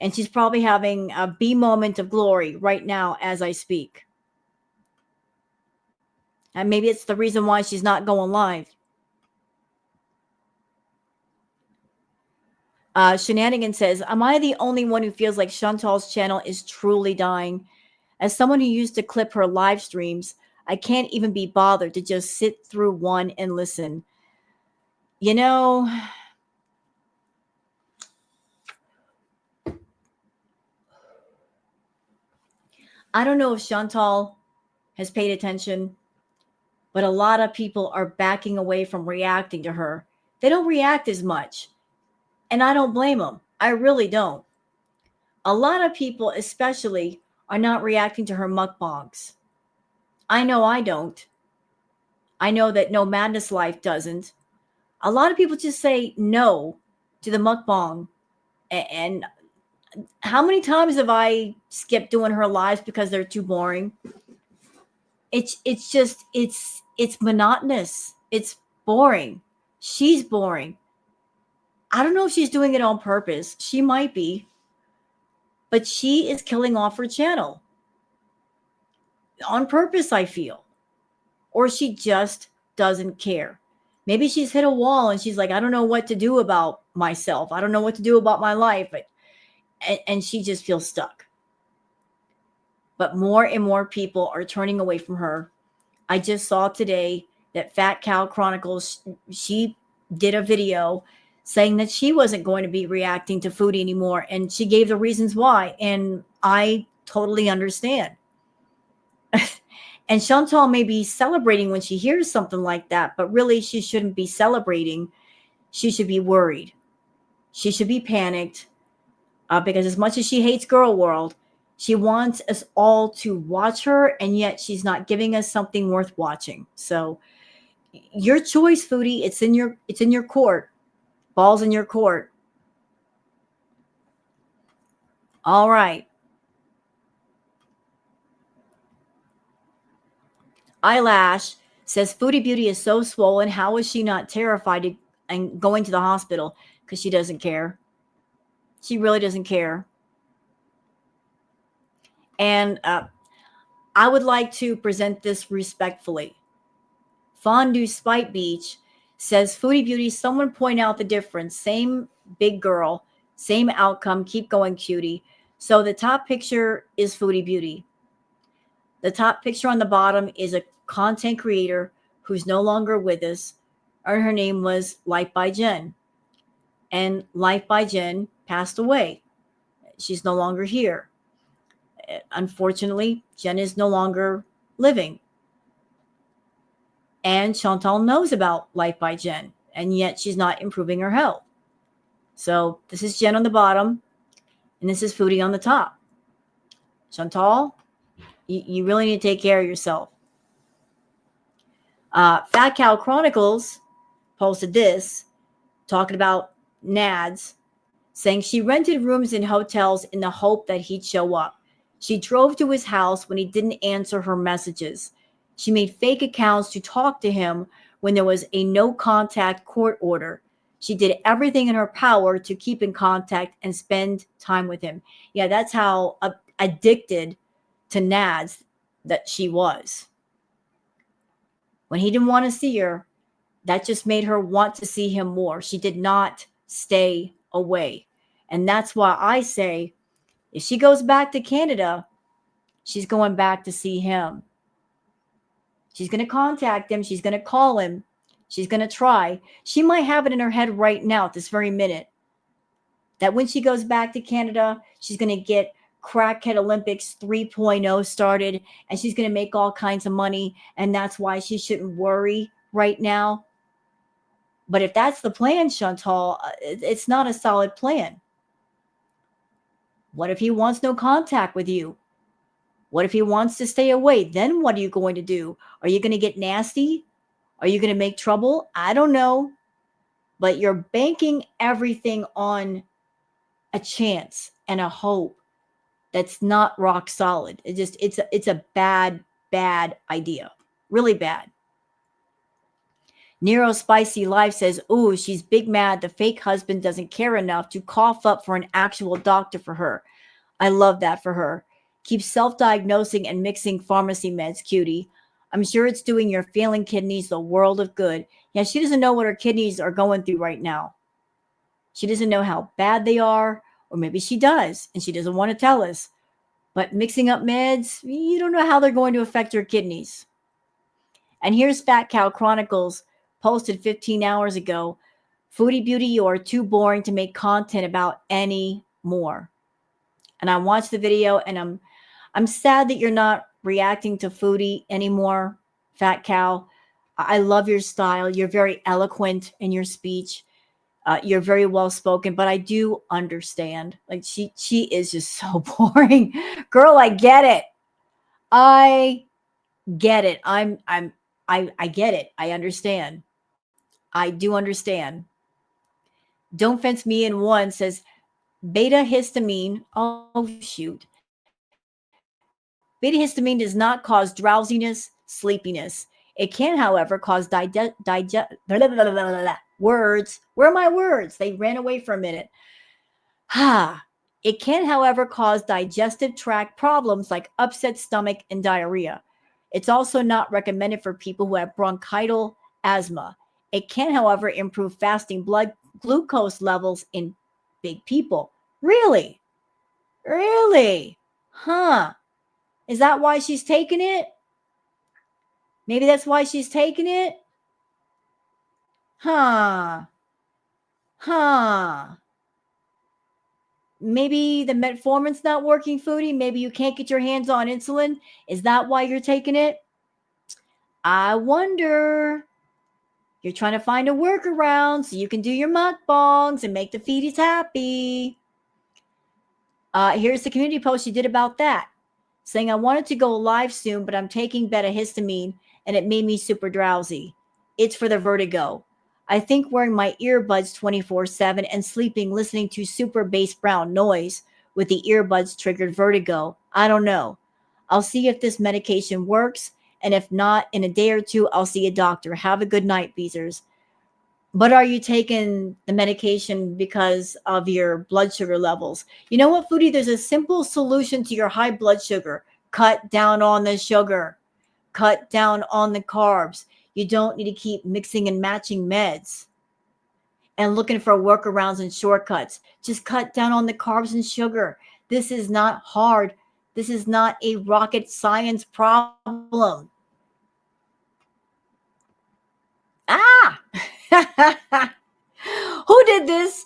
A: And she's probably having a B moment of glory right now as I speak. And maybe it's the reason why she's not going live. Shenanigan says, am I the only one who feels like Chantal's channel is truly dying? As someone who used to clip her live streams, I can't even be bothered to just sit through one and listen. You know, I don't know if Chantal has paid attention, but a lot of people are backing away from reacting to her. They don't react as much, and I don't blame them. I really don't. A lot of people, especially, are not reacting to her mukbangs. I know I don't. I know that No Madness Life doesn't. A lot of people just say no to the mukbang. And how many times have I skipped doing her lives because they're too boring? It's monotonous. It's boring. She's boring. I don't know if she's doing it on purpose. She might be, but she is killing off her channel on purpose, I feel. Or she just doesn't care. Maybe she's hit a wall and she's like, I don't know what to do about myself. I don't know what to do about my life. And she just feels stuck. But more and more people are turning away from her. I just saw today that Fat Cow Chronicles, she did a video saying that she wasn't going to be reacting to Foodie anymore. And she gave the reasons why. And I totally understand. And Chantal may be celebrating when she hears something like that, but really she shouldn't be celebrating. She should be worried. She should be panicked because as much as she hates Girl World, she wants us all to watch her, and yet she's not giving us something worth watching. So your choice, Foodie. It's in your court. Ball's in your court. All right. Eyelash says Foodie Beauty is so swollen. How is she not terrified and going to the hospital? Because she doesn't care. She really doesn't care. And I would like to present this respectfully. Fondue Spite Beach says Foodie Beauty, someone point out the difference. Same big girl, same outcome. Keep going, cutie. So the top picture is Foodie Beauty. The top picture on the bottom is a content creator who's no longer with us. And her name was Life by Jen. And Life by Jen passed away. She's no longer here. Unfortunately, Jen is no longer living. And Chantal knows about Life by Jen, and yet she's not improving her health. So this is Jen on the bottom, and this is Foodie on the top. Chantal, you really need to take care of yourself. Fat Cow Chronicles posted this, talking about Nads, saying she rented rooms in hotels in the hope that he'd show up. She drove to his house when he didn't answer her messages. She made fake accounts to talk to him when there was a no contact court order. She did everything in her power to keep in contact and spend time with him. Yeah, that's how addicted to Nads that she was. When he didn't want to see her, that just made her want to see him more. She did not stay away. And that's why I say, if she goes back to Canada, she's going back to see him. She's going to contact him. She's going to call him. She's going to try. She might have it in her head right now at this very minute that when she goes back to Canada, she's going to get Crackhead Olympics 3.0 started, and she's going to make all kinds of money. And that's why she shouldn't worry right now. But if that's the plan, Chantal, it's not a solid plan. What if he wants no contact with you? What if he wants to stay away? Then what are you going to do? Are you going to get nasty? Are you going to make trouble? I don't know. But you're banking everything on a chance and a hope that's not rock solid. It's a bad idea. Really bad. Nero Spicy Life says, ooh, she's big mad the fake husband doesn't care enough to cough up for an actual doctor for her. I love that for her. Keep self-diagnosing and mixing pharmacy meds, cutie. I'm sure it's doing your failing kidneys the world of good. Yeah, she doesn't know what her kidneys are going through right now. She doesn't know how bad they are, or maybe she does, and she doesn't want to tell us. But mixing up meds, you don't know how they're going to affect your kidneys. And here's Fat Cow Chronicles, posted 15 hours ago. Foodie Beauty, you are too boring to make content about anymore. And I watched the video, and I'm sad that you're not reacting to Foodie anymore, Fat Cow. I love your style. You're very eloquent in your speech. You're very well spoken, but I do understand. Like she is just so boring, girl. I get it. I get it. I get it. I understand. I do understand. Don't fence me in one says beta histamine. Oh shoot. Beta histamine does not cause drowsiness, sleepiness. It can, however, cause words. Where are my words? They ran away for a minute. It can, however, cause digestive tract problems like upset stomach and diarrhea. It's also not recommended for people who have bronchial asthma. It can, however, improve fasting blood glucose levels in big people. Really? Really? Huh. Is that why she's taking it? Maybe that's why she's taking it? Huh. Huh. Maybe the metformin's not working, Foodie. Maybe you can't get your hands on insulin. Is that why you're taking it? I wonder. You're trying to find a workaround so you can do your mukbangs and make the feedies happy. Here's the community post you did about that, saying I wanted to go live soon, but I'm taking beta-histamine and it made me super drowsy. It's for the vertigo. I think wearing my earbuds 24/7 and sleeping listening to super bass brown noise with the earbuds triggered vertigo. I don't know. I'll see if this medication works, and if not, in a day or two, I'll see a doctor. Have a good night, Beezers. But are you taking the medication because of your blood sugar levels? You know what, Foodie? There's a simple solution to your high blood sugar. Cut down on the sugar. Cut down on the carbs. You don't need to keep mixing and matching meds and looking for workarounds and shortcuts. Just cut down on the carbs and sugar. This is not hard. This is not a rocket science problem. Ah! Who did this?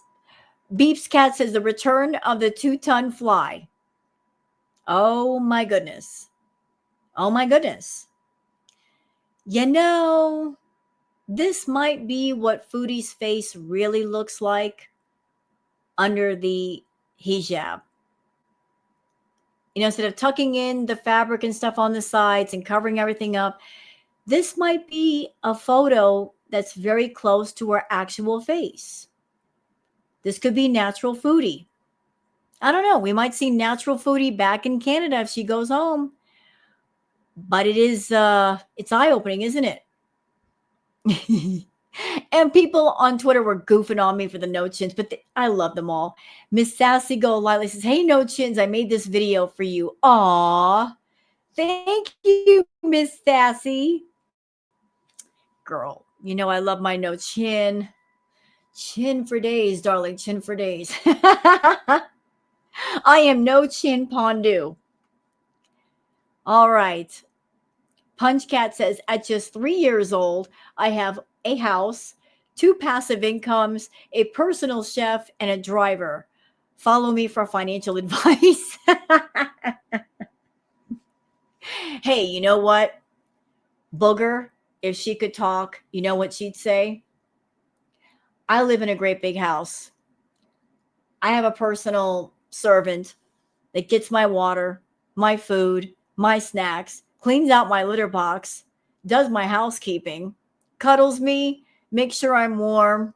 A: Beeps Cat says the return of the 2-ton fly. Oh my goodness. Oh my goodness. You know, this might be what Foodie's face really looks like under the hijab. You know, instead of tucking in the fabric and stuff on the sides and covering everything up, this might be a photo that's very close to her actual face. This could be natural Foodie. I don't know. We might see natural Foodie back in Canada if she goes home. But it's eye-opening, isn't it? And people on Twitter were goofing on me for the no chins, but I love them all. Miss Sassy Go Lightly says, hey, no chins, I made this video for you. Aw, thank you, Miss Sassy. Girl, you know I love my no chin. Chin for days, darling, chin for days. I am no chin pondu. All right. Punch Cat says, at just 3 years old, I have a house, 2 passive incomes, a personal chef, and a driver. Follow me for financial advice. Hey, you know what? Booger, if she could talk, you know what she'd say? I live in a great big house. I have a personal servant that gets my water, my food, my snacks, cleans out my litter box, does my housekeeping, cuddles me, makes sure I'm warm,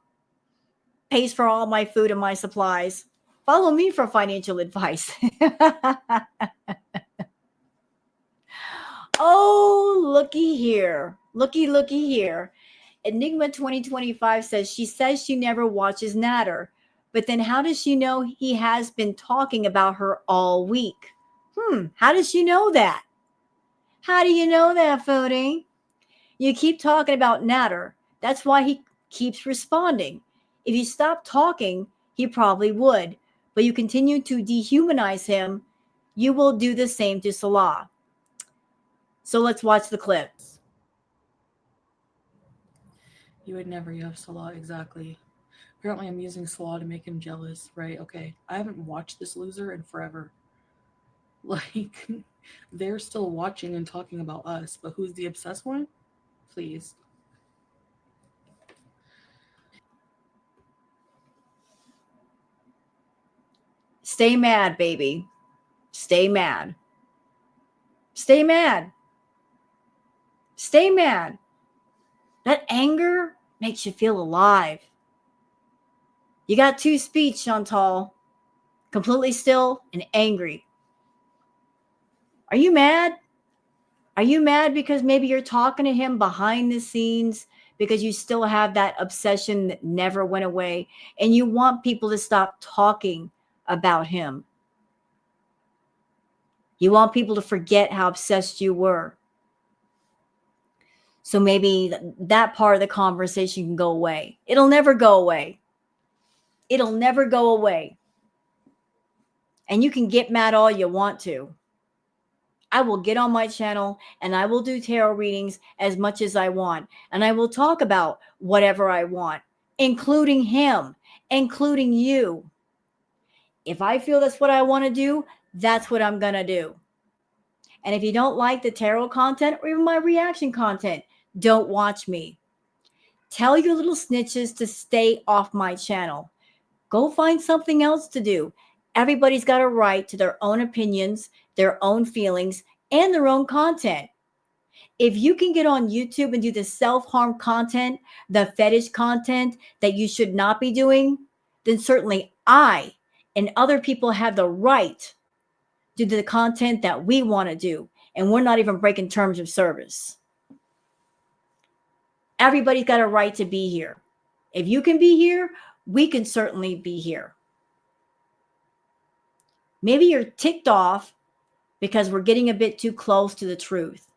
A: pays for all my food and my supplies. Follow me for financial advice. Oh, looky here. Looky here. Enigma 2025 says she never watches Natter, but then how does she know he has been talking about her all week? How does she know that? How do you know that, Foodie? You keep talking about Natter. That's why he keeps responding. If you stop talking, he probably would. But you continue to dehumanize him, you will do the same to Salah. So let's watch the clip.
B: You would never. You have Salah, exactly. Apparently, I'm using Salah to make him jealous, right? Okay. I haven't watched this loser in forever. Like, they're still watching and talking about us, but who's the obsessed one? Please.
A: Stay mad, baby. Stay mad. Stay mad. Stay mad. That anger makes you feel alive. You got two speech, Chantal. Completely still and angry. Are you mad? Are you mad because maybe you're talking to him behind the scenes because you still have that obsession that never went away and you want people to stop talking about him? You want people to forget how obsessed you were. So maybe that part of the conversation can go away. It'll never go away. It'll never go away. And you can get mad all you want to. I will get on my channel and I will do tarot readings as much as I want. And I will talk about whatever I want, including him, including you. If I feel that's what I want to do, that's what I'm going to do. And if you don't like the tarot content or even my reaction content, don't watch me. Tell your little snitches to stay off my channel. Go find something else to do. Everybody's got a right to their own opinions, their own feelings, and their own content. If you can get on YouTube and do the self-harm content, the fetish content that you should not be doing, then certainly I and other people have the right to do the content that we want to do. And we're not even breaking terms of service. Everybody's got a right to be here. If you can be here, we can certainly be here. Maybe you're ticked off because we're getting a bit too close to the truth,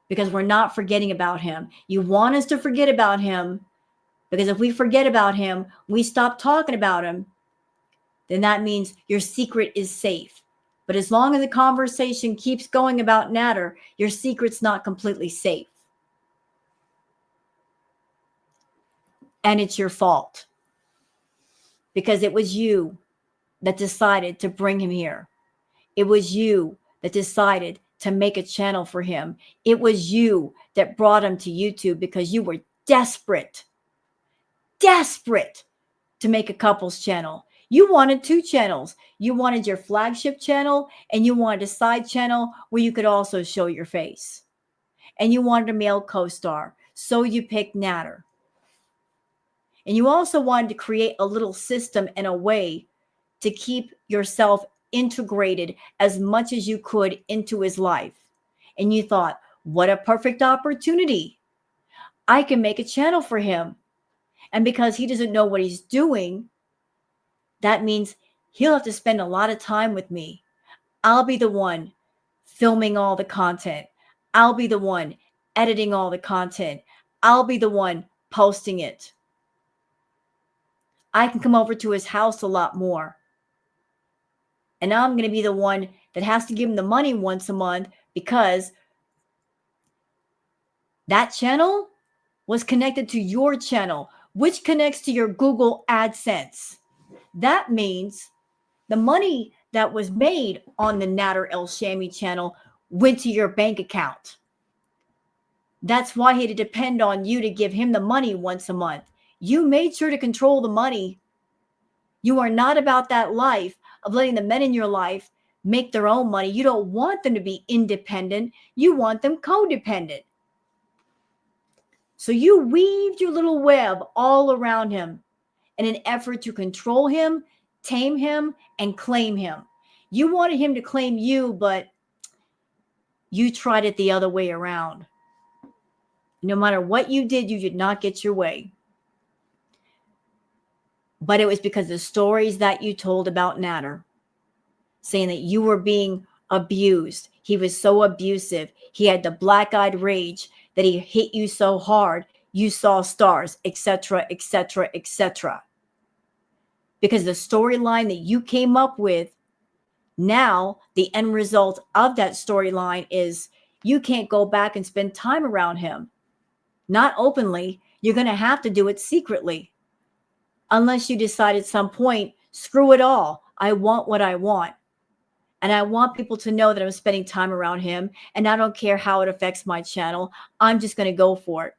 A: because we're not forgetting about him. You want us to forget about him, because if we forget about him, we stop talking about him, then that means your secret is safe. But as long as the conversation keeps going about Natter, your secret's not completely safe. And it's your fault, because it was you that decided to bring him here. It was you that decided to make a channel for him. It was you that brought him to YouTube because you were desperate to make a couples channel. You wanted two channels. You wanted your flagship channel and you wanted a side channel where you could also show your face. And you wanted a male co-star. So you picked Natter. And you also wanted to create a little system and a way to keep yourself integrated as much as you could into his life. And you thought, what a perfect opportunity. I can make a channel for him. And because he doesn't know what he's doing, that means he'll have to spend a lot of time with me. I'll be the one filming all the content. I'll be the one editing all the content. I'll be the one posting it. I can come over to his house a lot more. And I'm going to be the one that has to give him the money once a month because that channel was connected to your channel, which connects to your Google AdSense. That means the money that was made on the Natter El Shami channel went to your bank account. That's why he had to depend on you to give him the money once a month. You made sure to control the money. You are not about that life of letting the men in your life make their own money. You don't want them to be independent. You want them codependent. So you weaved your little web all around him in an effort to control him, tame him, and claim him. You wanted him to claim you, but you tried it the other way around. No matter what you did not get your way. But it was because the stories that you told about Natter, saying that you were being abused. He was so abusive. He had the black-eyed rage that he hit you so hard, you saw stars, etc., etc., etc. Because the storyline that you came up with, now the end result of that storyline is you can't go back and spend time around him. Not openly. You're going to have to do it secretly. Unless you decide at some point, screw it all. I want what I want. And I want people to know that I'm spending time around him. And I don't care how it affects my channel. I'm just going to go for it.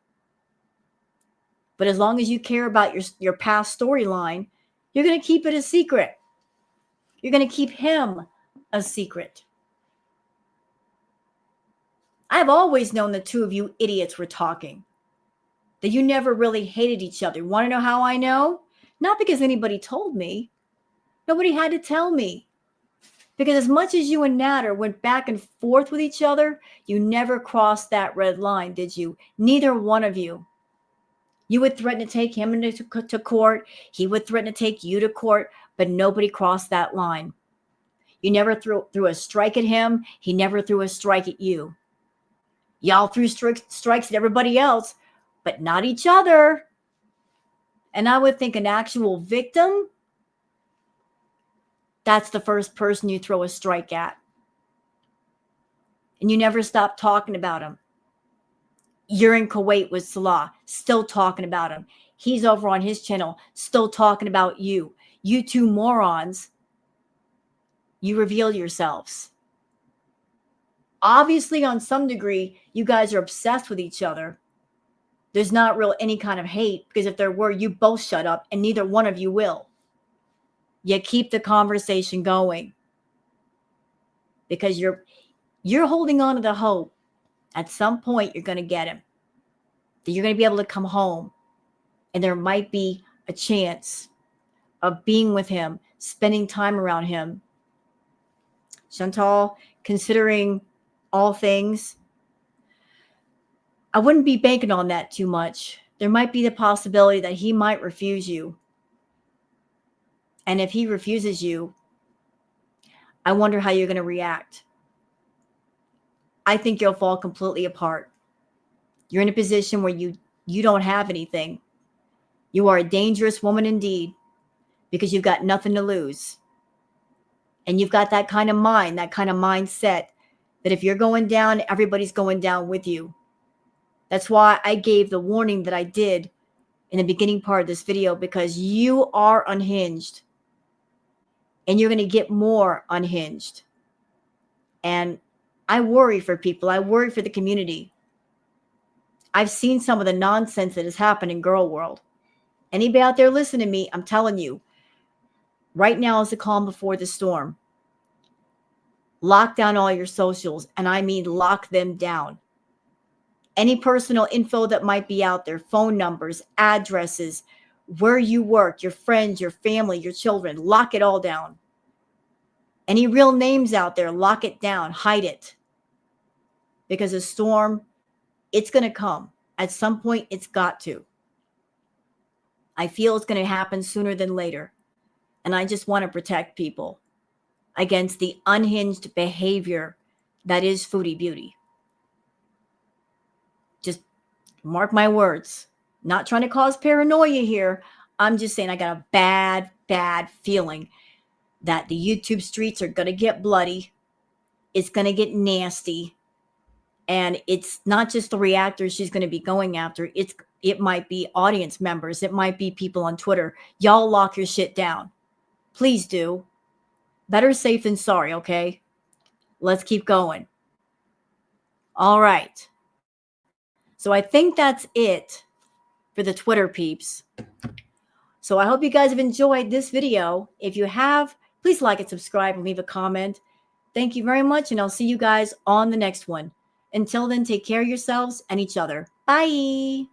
A: But as long as you care about your past storyline, you're going to keep it a secret. You're going to keep him a secret. I've always known the two of you idiots were talking. That you never really hated each other. Want to know how I know? Not because anybody told me. Nobody had to tell me. Because as much as you and Natter went back and forth with each other, you never crossed that red line, did you? Neither one of you. You would threaten to take him to court. He would threaten to take you to court, but nobody crossed that line. You never threw a strike at him. He never threw a strike at you. Y'all threw strikes at everybody else, but not each other. And I would think an actual victim, that's the first person you throw a strike at. And you never stop talking about him. You're in Kuwait with Salah, still talking about him. He's over on his channel, still talking about you. You two morons, you reveal yourselves. Obviously, on some degree, you guys are obsessed with each other. There's not real any kind of hate, because if there were, you both shut up, and neither one of you will. You keep the conversation going. Because you're holding on to the hope. At some point, you're going to get him. That you're going to be able to come home. And there might be a chance of being with him, spending time around him. Chantal, considering all things, I wouldn't be banking on that too much. There might be the possibility that he might refuse you. And if he refuses you, I wonder how you're going to react. I think you'll fall completely apart. You're in a position where you don't have anything. You are a dangerous woman indeed, because you've got nothing to lose. And you've got that kind of mind, that kind of mindset, that if you're going down, everybody's going down with you. That's why I gave the warning that I did in the beginning part of this video, because you are unhinged. And you're going to get more unhinged. And I worry for people. I worry for the community. I've seen some of the nonsense that has happened in girl world. Anybody out there listening to me, I'm telling you, right now is the calm before the storm. Lock down all your socials, and I mean lock them down. Any personal info that might be out there, phone numbers, addresses, where you work, your friends, your family, your children, lock it all down. Any real names out there, lock it down, hide it. Because a storm, it's going to come. At some point, it's got to. I feel it's going to happen sooner than later. And I just want to protect people against the unhinged behavior that is Foodie Beauty. Just mark my words. Not trying to cause paranoia here. I'm just saying I got a bad feeling that the YouTube streets are going to get bloody. It's going to get nasty. And it's not just the reactors she's going to be going after. It might be audience members. It might be people on Twitter. Y'all lock your shit down. Please do. Better safe than sorry, okay? Let's keep going. All right. So I think that's it for the Twitter peeps. So I hope you guys have enjoyed this video. If you have, please like and subscribe and leave a comment. Thank you very much, and I'll see you guys on the next one. Until then, take care of yourselves and each other. Bye.